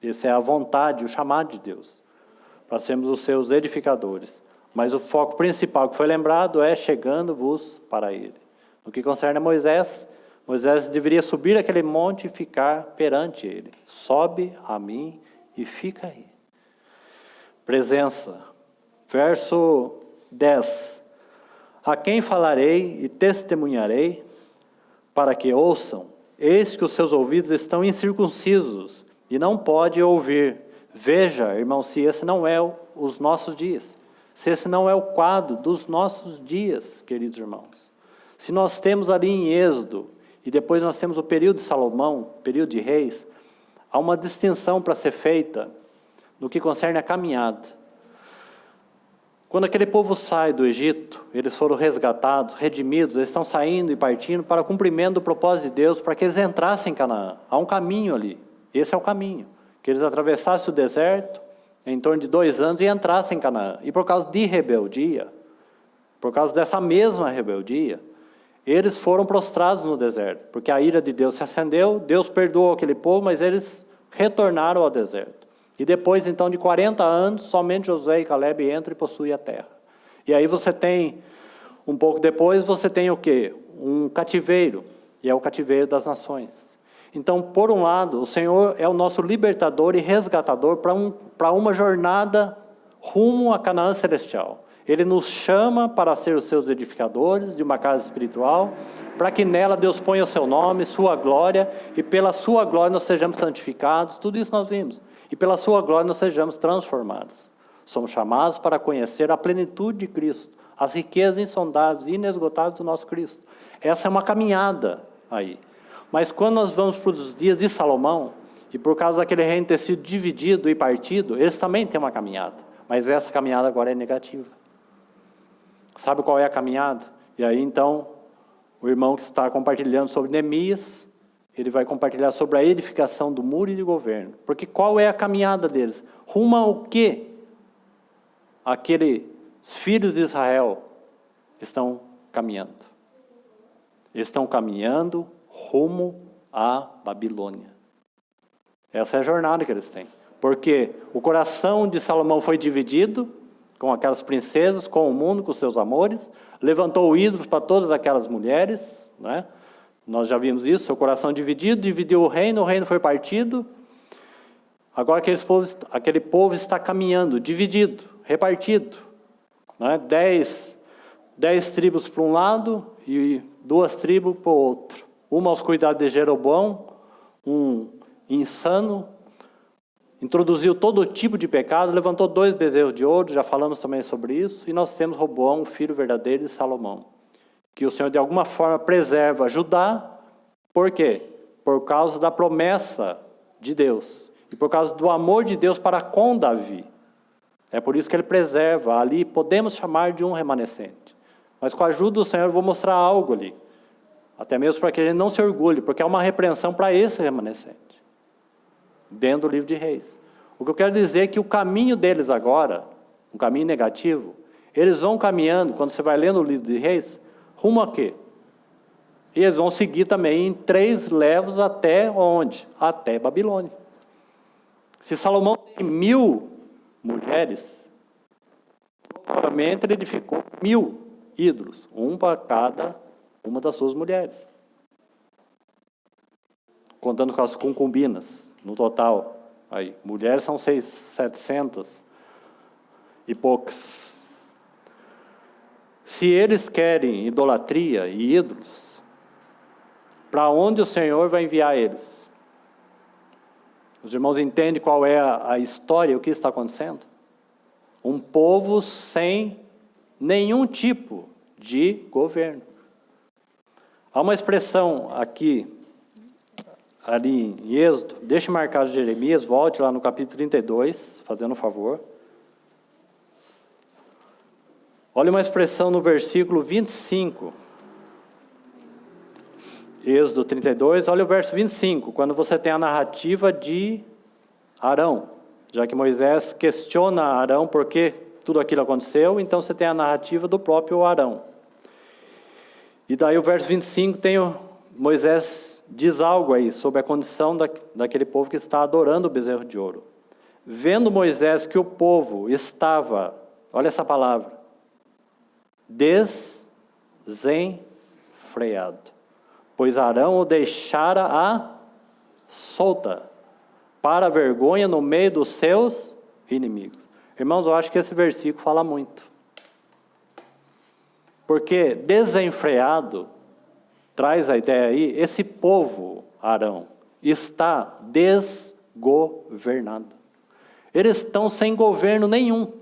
Essa é a vontade, o chamado de Deus, para sermos os seus edificadores. Mas o foco principal que foi lembrado é chegando-vos para ele. No que concerne a Moisés, Moisés deveria subir aquele monte e ficar perante ele. Sobe a mim e fica aí. presença. Verso 10. A quem falarei e testemunharei, para que ouçam? Eis que os seus ouvidos estão incircuncisos, e não pode ouvir. Veja, irmão, se esse não é os nossos dias, se esse não é o quadro dos nossos dias, queridos irmãos. Se nós temos ali em Êxodo, e depois nós temos o período de Salomão, período de reis, há uma distinção para ser feita no que concerne a caminhada. Quando aquele povo sai do Egito, eles foram resgatados, redimidos, eles estão saindo e partindo para o cumprimento do propósito de Deus, para que eles entrassem em Canaã. Há um caminho ali, esse é o caminho, que eles atravessassem o deserto em torno de 2 anos e entrassem em Canaã. E por causa de rebeldia, por causa dessa mesma rebeldia, eles foram prostrados no deserto, porque a ira de Deus se acendeu, Deus perdoou aquele povo, mas eles retornaram ao deserto. E depois, então, de 40 anos, somente Josué e Caleb entram e possuem a terra. E aí você tem, um pouco depois, você tem o quê? Um cativeiro, e é o cativeiro das nações. Então, por um lado, o Senhor é o nosso libertador e resgatador para uma jornada rumo a Canaã celestial. Ele nos chama para ser os seus edificadores de uma casa espiritual, para que nela Deus ponha o seu nome, sua glória, e pela sua glória nós sejamos santificados, tudo isso nós vimos. E pela sua glória nós sejamos transformados. Somos chamados para conhecer a plenitude de Cristo, as riquezas insondáveis e inesgotáveis do nosso Cristo. Essa é uma caminhada aí. Mas quando nós vamos para os dias de Salomão, e por causa daquele reino ter sido dividido e partido, eles também têm uma caminhada. Mas essa caminhada agora é negativa. Sabe qual é a caminhada? E aí então, o irmão que está compartilhando sobre Neemias, ele vai compartilhar sobre a edificação do muro e de governo. Porque qual é a caminhada deles? Rumo ao quê? Aqueles filhos de Israel estão caminhando. Eles estão caminhando rumo à Babilônia. Essa é a jornada que eles têm. Porque o coração de Salomão foi dividido com aquelas princesas, com o mundo, com seus amores, levantou ídolos para todas aquelas mulheres, né? Nós já vimos isso, seu coração dividido, dividiu o reino foi partido. Agora aquele povo está caminhando, dividido, repartido. Né? 10 tribos para um lado e 2 tribos para o outro. Uma aos cuidados de Jeroboão, um insano, introduziu todo tipo de pecado, levantou 2 bezerros de ouro, já falamos também sobre isso, e nós temos Roboão, o filho verdadeiro de Salomão, que o Senhor de alguma forma preserva Judá. Por quê? Por causa da promessa de Deus, e por causa do amor de Deus para com Davi. É por isso que ele preserva, ali podemos chamar de um remanescente. Mas com a ajuda do Senhor eu vou mostrar algo ali, até mesmo para que a gente não se orgulhe, porque é uma repreensão para esse remanescente, dentro do livro de Reis. O que eu quero dizer é que o caminho deles agora, um caminho negativo, eles vão caminhando, quando você vai lendo o livro de Reis, rumo a quê? E eles vão seguir também em 3 levos até onde? Até Babilônia. Se Salomão tem 1000 mulheres, provavelmente ele edificou 1000 ídolos, um para cada uma das suas mulheres. Contando com as concubinas, no total. Aí, mulheres são 700 e poucas. Se eles querem idolatria e ídolos, para onde o Senhor vai enviar eles? Os irmãos entendem qual é a história, o que está acontecendo? Um povo sem nenhum tipo de governo. Há uma expressão aqui, ali em Êxodo, deixe marcado Jeremias, volte lá no capítulo 32, fazendo um favor. Olha uma expressão no versículo 25. Êxodo 32, olha o verso 25, quando você tem a narrativa de Arão. Já que Moisés questiona Arão por que tudo aquilo aconteceu, então você tem a narrativa do próprio Arão. E daí o verso 25 tem Moisés diz algo aí sobre a condição daquele povo que está adorando o bezerro de ouro. Vendo Moisés que o povo estava, olha essa palavra, desenfreado, pois Arão o deixara a solta, para a vergonha no meio dos seus inimigos. Irmãos, eu acho que esse versículo fala muito. Porque desenfreado, traz a ideia aí, esse povo, Arão, está desgovernado. Eles estão sem governo nenhum.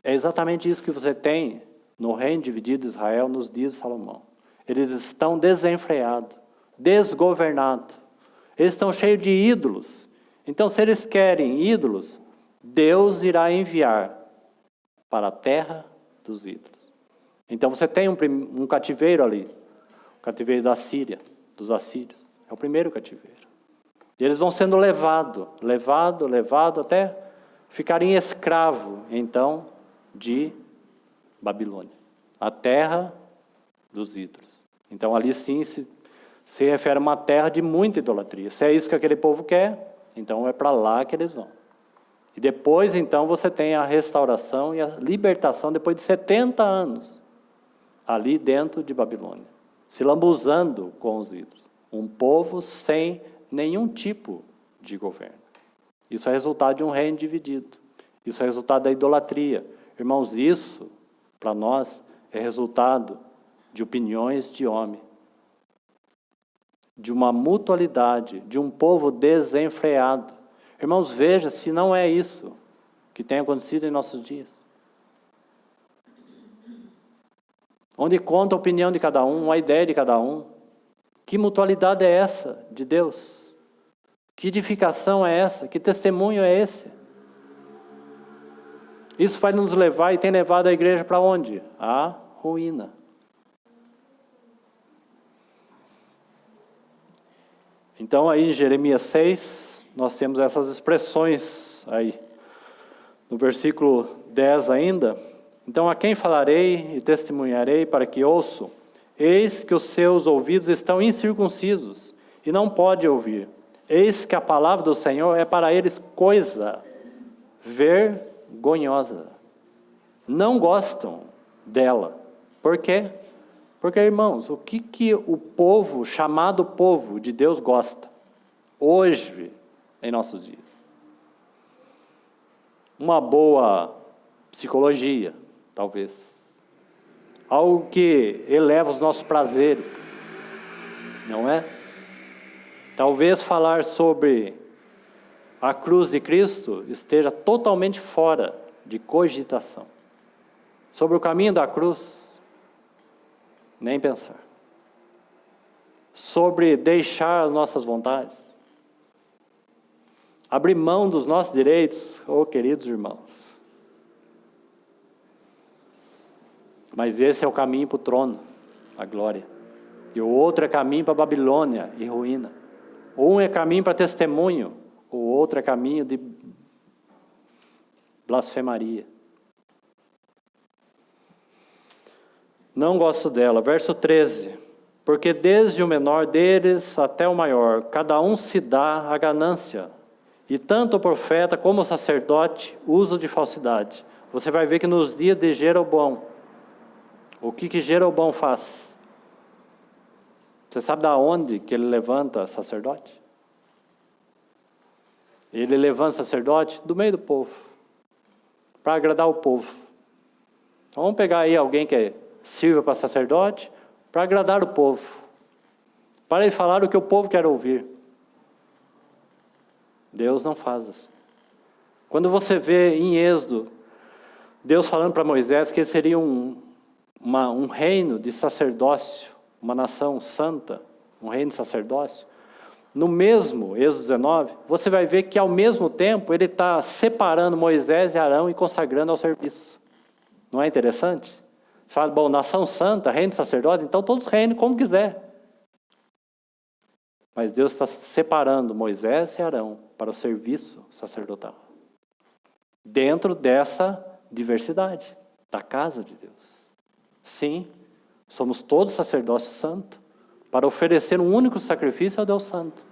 É exatamente isso que você tem no reino dividido de Israel nos dias de Salomão. Eles estão desenfreados, desgovernados. Eles estão cheios de ídolos. Então, se eles querem ídolos, Deus irá enviar para a terra dos ídolos. Então, você tem um cativeiro ali, o cativeiro da Síria, dos assírios. É o primeiro cativeiro. E eles vão sendo levados até ficarem escravos, então, de Babilônia, a terra dos ídolos. Então, ali sim se refere a uma terra de muita idolatria. Se é isso que aquele povo quer, então é para lá que eles vão. E depois, então, você tem a restauração e a libertação depois de 70 anos, ali dentro de Babilônia, se lambuzando com os ídolos. Um povo sem nenhum tipo de governo. Isso é resultado de um reino dividido. Isso é resultado da idolatria. Irmãos, isso, para nós, é resultado de opiniões de homem. De uma mutualidade, de um povo desenfreado. Irmãos, veja se não é isso que tem acontecido em nossos dias. Onde conta a opinião de cada um, a ideia de cada um. Que mutualidade é essa de Deus? Que edificação é essa? Que testemunho é esse? Isso vai nos levar e tem levado a igreja para onde? À ruína. Então aí em Jeremias 6, nós temos essas expressões aí. No versículo 10 ainda. Então a quem falarei e testemunharei para que ouçam? Eis que os seus ouvidos estão incircuncisos e não pode ouvir. Eis que a palavra do Senhor é para eles coisa vergonhosa. Não gostam dela. Por quê? Porque, irmãos, o que o povo, chamado povo de Deus, gosta? Hoje, em nossos dias. Uma boa psicologia, talvez. Algo que eleva os nossos prazeres. Não é? Talvez falar sobre a cruz de Cristo esteja totalmente fora de cogitação. Sobre o caminho da cruz, nem pensar. Sobre deixar as nossas vontades. Abrir mão dos nossos direitos, queridos irmãos. Mas esse é o caminho para o trono, a glória. E o outro é caminho para a Babilônia e ruína. Um é caminho para testemunho, o outro é caminho de blasfemaria. Não gosto dela. Verso 13. Porque desde o menor deles até o maior, cada um se dá a ganância. E tanto o profeta como o sacerdote usam de falsidade. Você vai ver que nos dias de Jeroboão, o que Jeroboão faz? Você sabe da onde que ele levanta sacerdote? Ele levanta sacerdote do meio do povo, para agradar o povo. Então, vamos pegar aí alguém que sirva para sacerdote, para agradar o povo. Para ele falar o que o povo quer ouvir. Deus não faz assim. Quando você vê em Êxodo, Deus falando para Moisés que ele seria um reino de sacerdócio, uma nação santa, um reino de sacerdócio, no mesmo Êxodo 19, você vai ver que ao mesmo tempo ele está separando Moisés e Arão e consagrando ao serviço. Não é interessante? Você fala, bom, nação santa, reino de sacerdote, então todos reinem como quiser. Mas Deus está separando Moisés e Arão para o serviço sacerdotal. Dentro dessa diversidade da casa de Deus. Sim, somos todos sacerdócio santo para oferecer um único sacrifício ao Deus santo.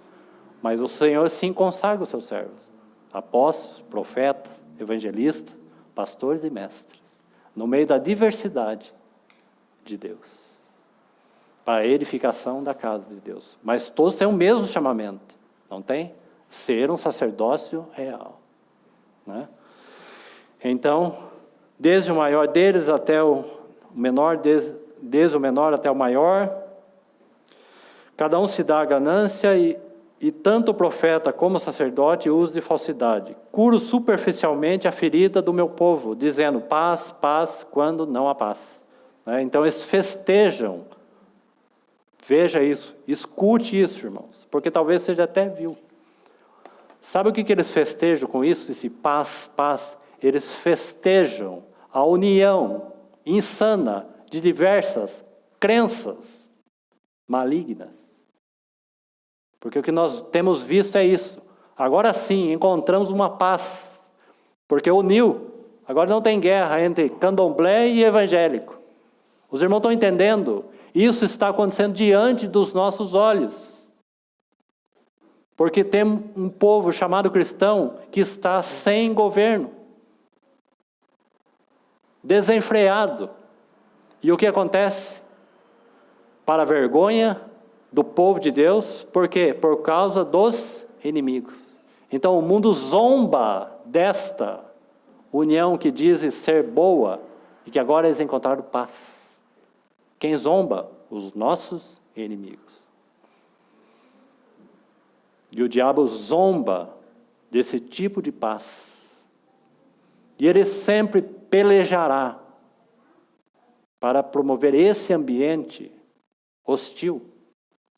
Mas o Senhor sim consagra os seus servos. Apóstolos, profetas, evangelistas, pastores e mestres. No meio da diversidade de Deus. Para a edificação da casa de Deus. Mas todos têm o mesmo chamamento. Não tem? Ser um sacerdócio real. Né? Então, desde o maior deles até o menor, desde o menor até o maior, cada um se dá a ganância e tanto o profeta como o sacerdote usam de falsidade. Curo superficialmente a ferida do meu povo, dizendo paz, paz, quando não há paz. Então eles festejam. Veja isso, escute isso, irmãos, porque talvez você já até viu. Sabe o que eles festejam com isso? Esse paz, paz. Eles festejam a união insana de diversas crenças malignas. Porque o que nós temos visto é isso. Agora sim, encontramos uma paz. Porque uniu. Agora não tem guerra entre candomblé e evangélico. Os irmãos estão entendendo? Isso está acontecendo diante dos nossos olhos. Porque tem um povo chamado cristão que está sem governo. Desenfreado. E o que acontece? Para a vergonha do povo de Deus, por quê? Por causa dos inimigos. Então o mundo zomba desta união que diz ser boa e que agora eles encontraram paz. Quem zomba? Os nossos inimigos. E o diabo zomba desse tipo de paz. E ele sempre pelejará para promover esse ambiente hostil,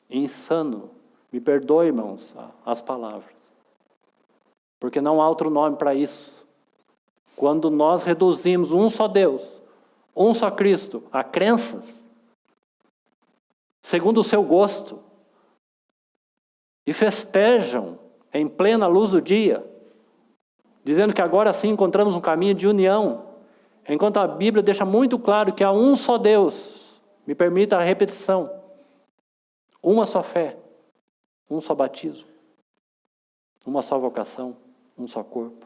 insano. Me perdoe, irmãos, as palavras. Porque não há outro nome para isso. Quando nós reduzimos um só Deus, um só Cristo, a crenças, segundo o seu gosto, e festejam em plena luz do dia, dizendo que agora sim encontramos um caminho de união, enquanto a Bíblia deixa muito claro que há um só Deus. Me permita a repetição. Uma só fé, um só batismo, uma só vocação, um só corpo.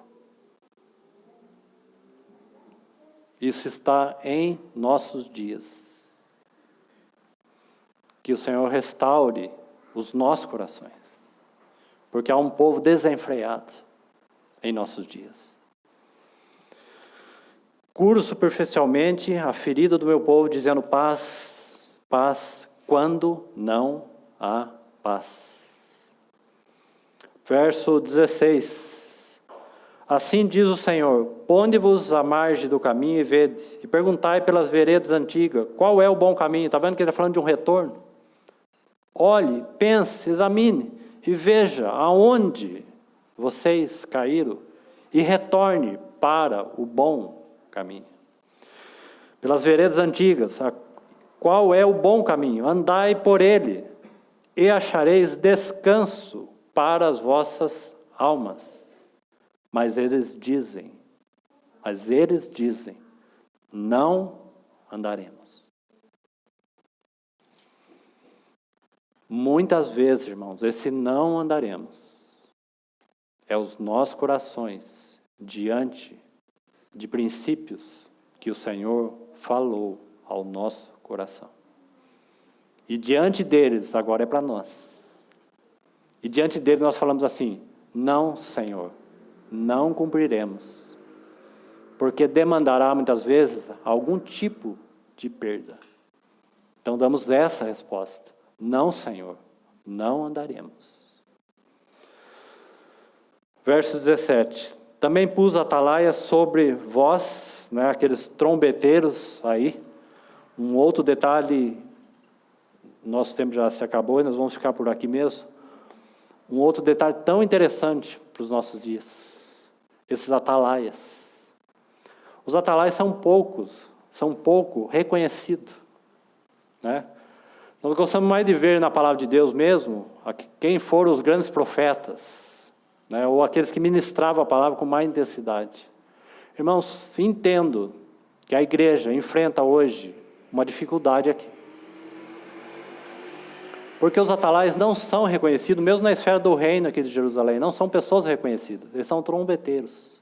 Isso está em nossos dias. Que o Senhor restaure os nossos corações, porque há um povo desenfreado em nossos dias. Curo superficialmente a ferida do meu povo, dizendo paz, paz, quando não há paz. Verso 16. Assim diz o Senhor, ponde-vos à margem do caminho e vede, e perguntai pelas veredas antigas, qual é o bom caminho? Está vendo que ele está falando de um retorno? Olhe, pense, examine, e veja aonde vocês caíram, e retorne para o bom caminho. Pelas veredas antigas, qual é o bom caminho? Andai por ele, e achareis descanso para as vossas almas. Mas eles dizem, não andaremos. Muitas vezes, irmãos, esse não andaremos é os nossos corações diante de princípios que o Senhor falou ao nosso coração. E diante deles, agora é para nós. E diante deles nós falamos assim, não, Senhor, não cumpriremos. Porque demandará muitas vezes algum tipo de perda. Então damos essa resposta. Não, Senhor, não andaremos. Verso 17. Também pus atalaia sobre vós, né, aqueles trombeteiros aí. Um outro detalhe, nosso tempo já se acabou e nós vamos ficar por aqui mesmo. Um outro detalhe tão interessante para os nossos dias. Esses atalaias. Os atalaias são pouco reconhecidos. Né? Nós gostamos mais de ver na palavra de Deus mesmo quem foram os grandes profetas, né? Ou aqueles que ministravam a palavra com mais intensidade. Irmãos, entendo que a igreja enfrenta hoje uma dificuldade aqui. Porque os atalaias não são reconhecidos, mesmo na esfera do reino aqui de Jerusalém, não são pessoas reconhecidas, eles são trombeteiros.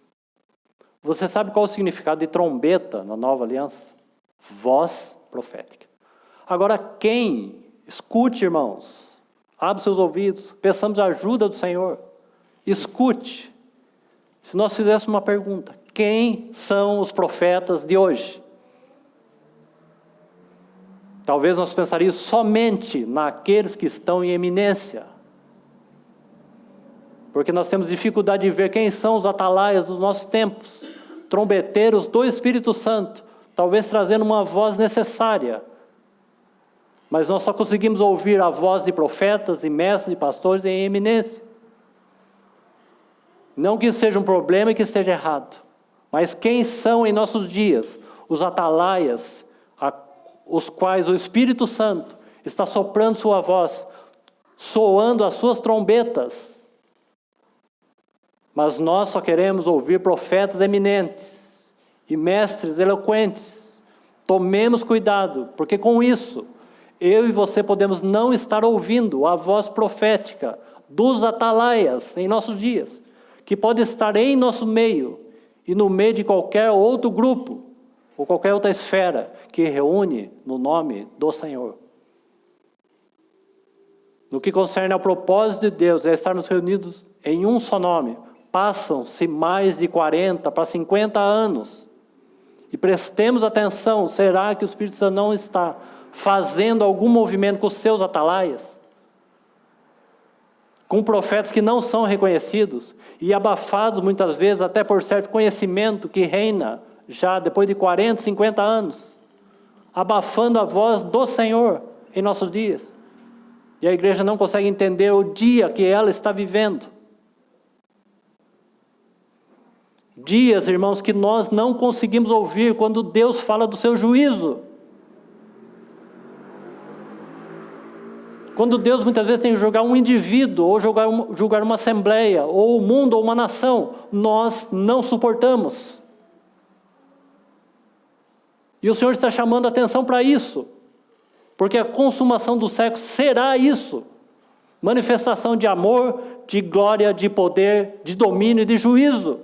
Você sabe qual é o significado de trombeta na nova aliança? Voz profética. Agora escute, irmãos, abre seus ouvidos, peçamos a ajuda do Senhor, escute. Se nós fizéssemos uma pergunta, quem são os profetas de hoje? Talvez nós pensaríamos somente naqueles que estão em eminência. Porque nós temos dificuldade de ver quem são os atalaias dos nossos tempos. Trombeteiros do Espírito Santo, talvez trazendo uma voz necessária. Mas nós só conseguimos ouvir a voz de profetas e mestres e pastores em eminência. Não que isso seja um problema e que esteja errado. Mas quem são em nossos dias os atalaias, os quais o Espírito Santo está soprando sua voz, soando as suas trombetas? Mas nós só queremos ouvir profetas eminentes e mestres eloquentes. Tomemos cuidado, porque com isso, eu e você podemos não estar ouvindo a voz profética dos atalaias em nossos dias, que pode estar em nosso meio e no meio de qualquer outro grupo ou qualquer outra esfera que reúne no nome do Senhor. No que concerne ao propósito de Deus, é estarmos reunidos em um só nome. Passam-se mais de 40 para 50 anos. E prestemos atenção, será que o Espírito Santo não está fazendo algum movimento com os seus atalaias? Com profetas que não são reconhecidos e abafados muitas vezes até por certo conhecimento que reina já depois de 40, 50 anos, abafando a voz do Senhor em nossos dias. E a igreja não consegue entender o dia que ela está vivendo. Dias, irmãos, que nós não conseguimos ouvir quando Deus fala do seu juízo. Quando Deus muitas vezes tem que julgar um indivíduo, ou julgar uma assembleia, ou o mundo, ou uma nação, nós não suportamos. E o Senhor está chamando a atenção para isso, porque a consumação do século será isso. Manifestação de amor, de glória, de poder, de domínio e de juízo.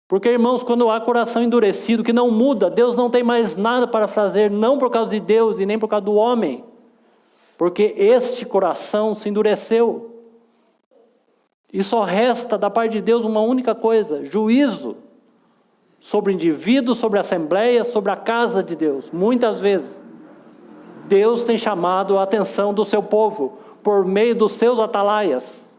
Porque, irmãos, quando há coração endurecido, que não muda, Deus não tem mais nada para fazer, não por causa de Deus e nem por causa do homem. Porque este coração se endureceu. E só resta da parte de Deus uma única coisa: juízo sobre o indivíduo, sobre a assembleia, sobre a casa de Deus. Muitas vezes, Deus tem chamado a atenção do seu povo por meio dos seus atalaias.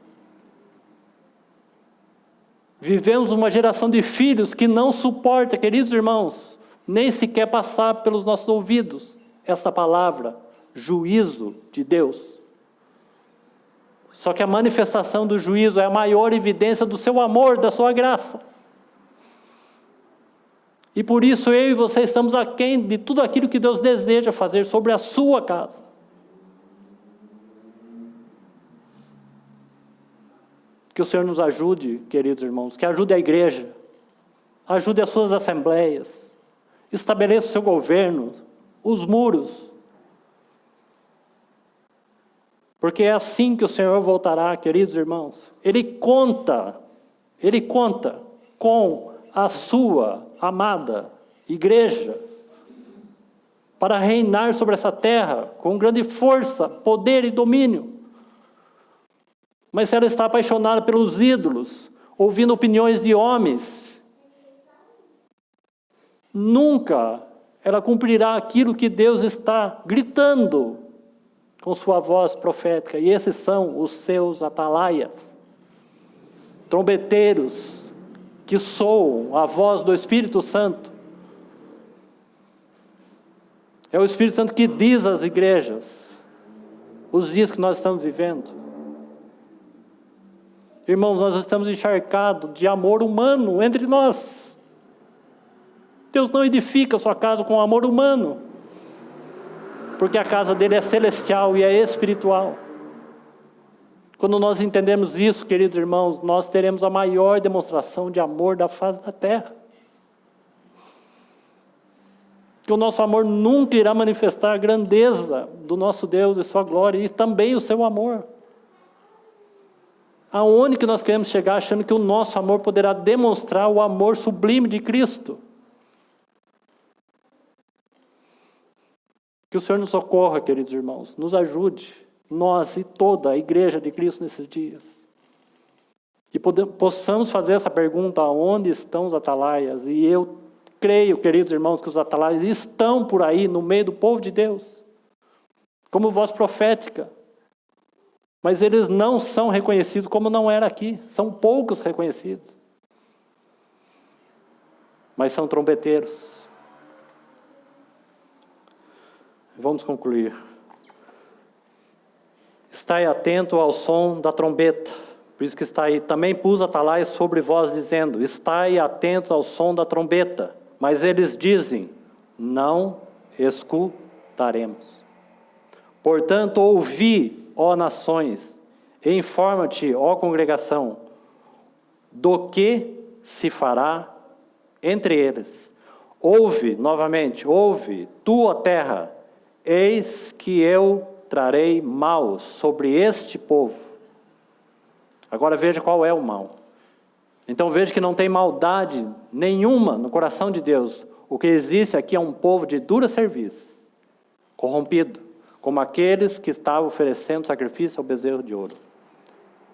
Vivemos uma geração de filhos que não suporta, queridos irmãos, nem sequer passar pelos nossos ouvidos esta palavra, juízo de Deus. Só que a manifestação do juízo é a maior evidência do seu amor, da sua graça. E por isso eu e você estamos aquém de tudo aquilo que Deus deseja fazer sobre a sua casa. Que o Senhor nos ajude, queridos irmãos, que ajude a igreja, ajude as suas assembleias, estabeleça o seu governo, os muros. Porque é assim que o Senhor voltará, queridos irmãos. Ele conta com a sua amada igreja para reinar sobre essa terra com grande força, poder e domínio. Mas se ela está apaixonada pelos ídolos, ouvindo opiniões de homens, nunca ela cumprirá aquilo que Deus está gritando com sua voz profética. E esses são os seus atalaias, trombeteiros que soam a voz do Espírito Santo. É o Espírito Santo que diz às igrejas os dias que nós estamos vivendo. Irmãos, nós estamos encharcados de amor humano entre nós. Deus não edifica a sua casa com amor humano, porque a casa dele é celestial e é espiritual. Quando nós entendemos isso, queridos irmãos, nós teremos a maior demonstração de amor da face da terra. Que o nosso amor nunca irá manifestar a grandeza do nosso Deus e sua glória, e também o seu amor. Aonde que nós queremos chegar achando que o nosso amor poderá demonstrar o amor sublime de Cristo? Que o Senhor nos socorra, queridos irmãos, nos ajude, nós e toda a igreja de Cristo nesses dias. E possamos fazer essa pergunta: onde estão os atalaias? E eu creio, queridos irmãos, que os atalaias estão por aí, no meio do povo de Deus, como voz profética. Mas eles não são reconhecidos como não era aqui. São poucos reconhecidos. Mas são trombeteiros. Vamos concluir. Estai atento ao som da trombeta. Por isso que está aí. Também pus atalaias sobre vós, dizendo: estai atentos ao som da trombeta. Mas eles dizem: não escutaremos. Portanto, ouvi, ó nações, e informa-te, ó congregação, do que se fará entre eles. Ouve, novamente, ouve, tu, ó terra, eis que eu trarei mal sobre este povo. Agora veja qual é o mal. Então veja que não tem maldade nenhuma no coração de Deus. O que existe aqui é um povo de dura serviço, corrompido, como aqueles que estavam oferecendo sacrifício ao bezerro de ouro.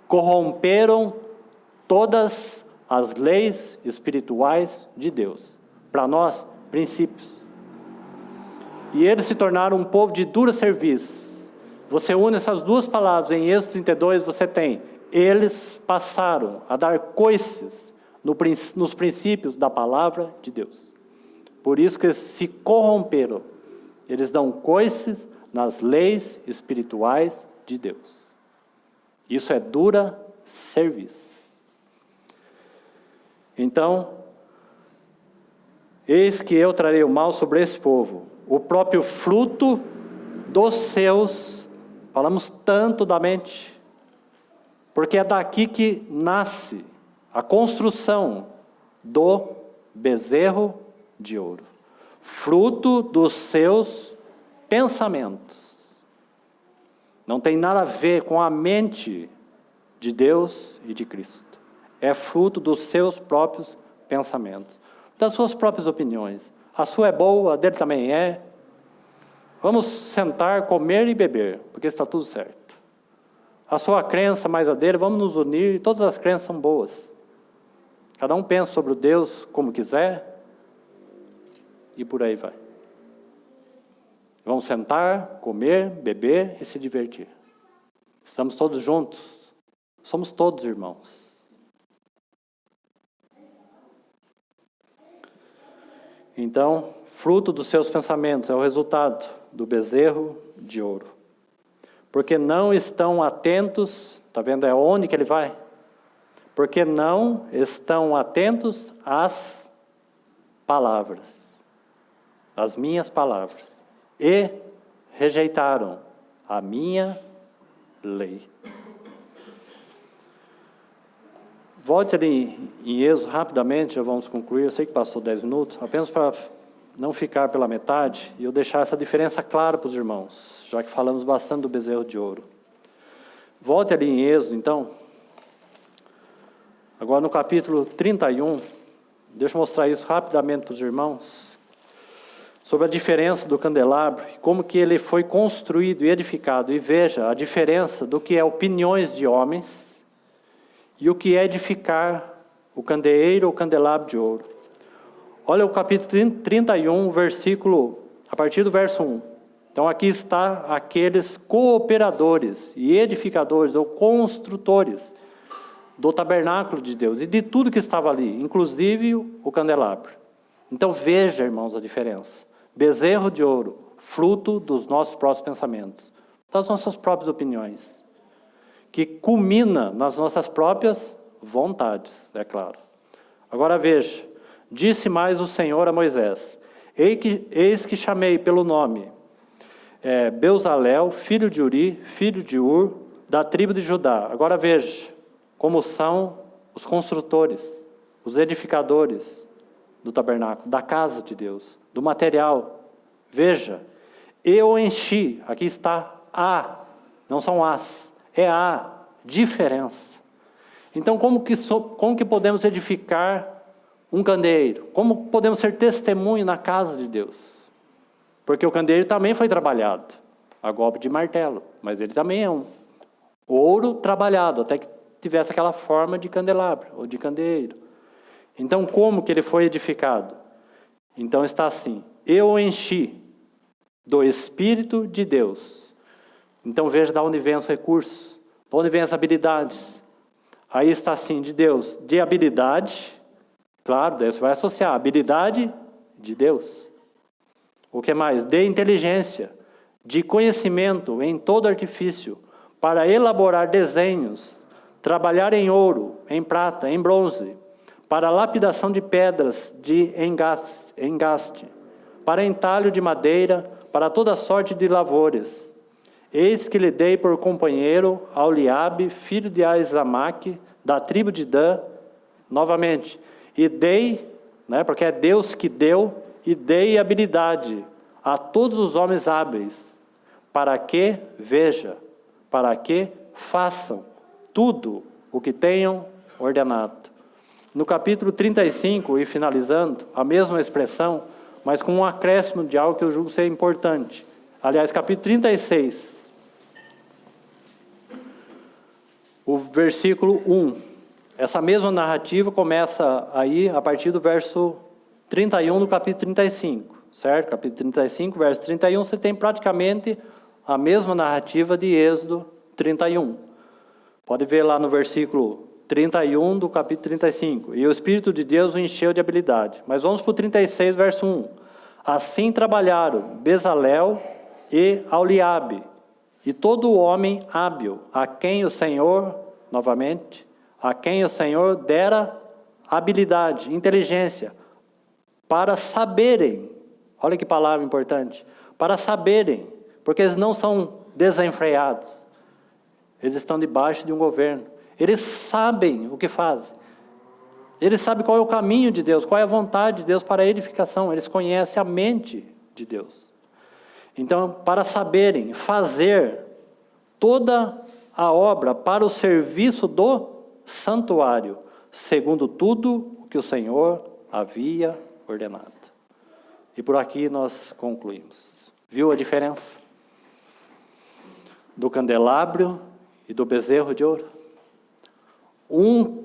Corromperam todas as leis espirituais de Deus. Para nós, princípios. E eles se tornaram um povo de dura serviço. Você une essas duas palavras em Êxodo 32, você tem: eles passaram a dar coices nos princípios da palavra de Deus. Por isso que eles se corromperam. Eles dão coices nas leis espirituais de Deus. Isso é dura serviço. Então, eis que eu trarei o mal sobre esse povo, o próprio fruto dos seus, falamos tanto da mente, porque é daqui que nasce a construção do bezerro de ouro. Fruto dos seus pensamentos. Não tem nada a ver com a mente de Deus e de Cristo. É fruto dos seus próprios pensamentos, das suas próprias opiniões. A sua é boa, a dele também é. Vamos sentar, comer e beber, porque está tudo certo. A sua crença mais a dele, vamos nos unir, todas as crenças são boas. Cada um pensa sobre o Deus como quiser, e por aí vai. Vamos sentar, comer, beber e se divertir. Estamos todos juntos. Somos todos irmãos. Então, fruto dos seus pensamentos é o resultado do bezerro de ouro. Porque não estão atentos, está vendo? É onde que ele vai? Porque não estão atentos às palavras, às minhas palavras. E rejeitaram a minha lei. Volte ali em Êxodo rapidamente, já vamos concluir. Eu sei que passou 10 minutos, apenas para não ficar pela metade e eu deixar essa diferença clara para os irmãos, já que falamos bastante do bezerro de ouro. Volte ali em Êxodo, então. Agora no capítulo 31, deixa eu mostrar isso rapidamente para os irmãos. Sobre a diferença do candelabro, como que ele foi construído e edificado. E veja a diferença do que é opiniões de homens e o que é edificar o candeeiro ou candelabro de ouro. Olha o capítulo 31, versículo, a partir do verso 1. Então aqui está aqueles cooperadores e edificadores ou construtores do tabernáculo de Deus e de tudo que estava ali, inclusive o candelabro. Então veja, irmãos, a diferença. Bezerro de ouro, fruto dos nossos próprios pensamentos, das nossas próprias opiniões, que culmina nas nossas próprias vontades, é claro. Agora veja, disse mais o Senhor a Moisés: eis que chamei pelo nome Bezalel, filho de Uri, filho de Ur, da tribo de Judá. Agora veja como são os construtores, os edificadores do tabernáculo, da casa de Deus, do material. Veja, eu enchi, aqui está a, não são as, é a diferença. Então como que podemos edificar um candeeiro? Como podemos ser testemunho na casa de Deus? Porque o candeeiro também foi trabalhado, a golpe de martelo, mas ele também é um ouro trabalhado, até que tivesse aquela forma de candelabro ou de candeeiro. Então, como que ele foi edificado? Então está assim: eu o enchi do Espírito de Deus. Então veja de onde vem os recursos, de onde vem as habilidades. Aí está assim, de Deus, de habilidade, claro, daí você vai associar, habilidade de Deus. O que mais? De inteligência, de conhecimento em todo artifício, para elaborar desenhos, trabalhar em ouro, em prata, em bronze, para lapidação de pedras de engaste, para entalho de madeira, para toda sorte de lavores. Eis que lhe dei por companheiro Aholiabe, filho de Aizamaque, da tribo de Dan, novamente, e dei, porque é Deus que deu, e dei habilidade a todos os homens hábeis, para que, veja, para que façam tudo o que tenham ordenado. No capítulo 35, e finalizando, a mesma expressão, mas com um acréscimo de algo que eu julgo ser importante. Aliás, capítulo 36, o versículo 1. Essa mesma narrativa começa aí a partir do verso 31 do capítulo 35, certo? Capítulo 35, verso 31, você tem praticamente a mesma narrativa de Êxodo 31. Pode ver lá no versículo 31 do capítulo 35. E o Espírito de Deus o encheu de habilidade. Mas vamos para o 36, verso 1. Assim trabalharam Bezalel e Aholiabe, e todo homem hábil, a quem o Senhor, novamente, a quem o Senhor dera habilidade, inteligência, para saberem, olha que palavra importante, para saberem, porque eles não são desenfreados, eles estão debaixo de um governo, eles sabem o que fazem, eles sabem qual é o caminho de Deus, qual é a vontade de Deus para a edificação, eles conhecem a mente de Deus. Então, para saberem fazer toda a obra para o serviço do santuário, segundo tudo o que o Senhor havia ordenado. E por aqui nós concluímos. Viu a diferença do candelabro e do bezerro de ouro?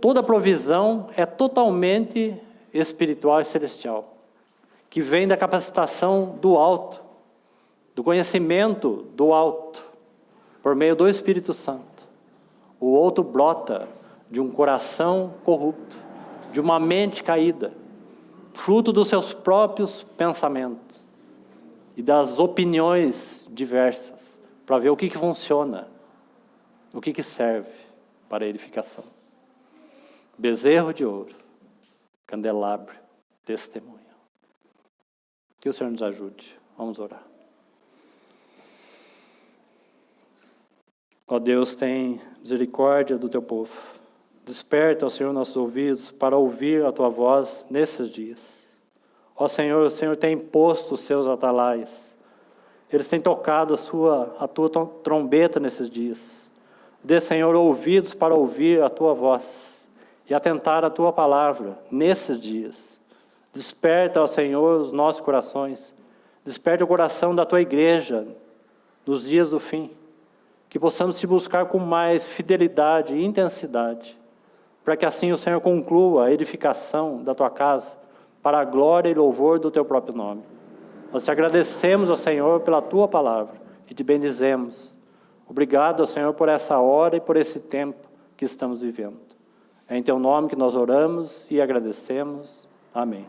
Toda provisão é totalmente espiritual e celestial, que vem da capacitação do alto, do conhecimento do alto, por meio do Espírito Santo. O outro brota de um coração corrupto, de uma mente caída, fruto dos seus próprios pensamentos e das opiniões diversas, para ver o que funciona, o que serve para a edificação. Bezerro de ouro, candelabro, testemunho. Que o Senhor nos ajude. Vamos orar. Ó Deus, tem misericórdia do teu povo. Desperta, ó Senhor, nossos ouvidos para ouvir a tua voz nesses dias. Ó Senhor, o Senhor tem posto os seus atalaias. Eles têm tocado a tua trombeta nesses dias. Dê, Senhor, ouvidos para ouvir a tua voz e atentar à tua palavra nesses dias. Desperta, ó Senhor, os nossos corações. Desperta o coração da tua igreja nos dias do fim. Que possamos te buscar com mais fidelidade e intensidade, para que assim o Senhor conclua a edificação da tua casa, para a glória e louvor do teu próprio nome. Nós te agradecemos, ó Senhor, pela tua palavra e te bendizemos. Obrigado, ó Senhor, por essa hora e por esse tempo que estamos vivendo. É em teu nome que nós oramos e agradecemos. Amém.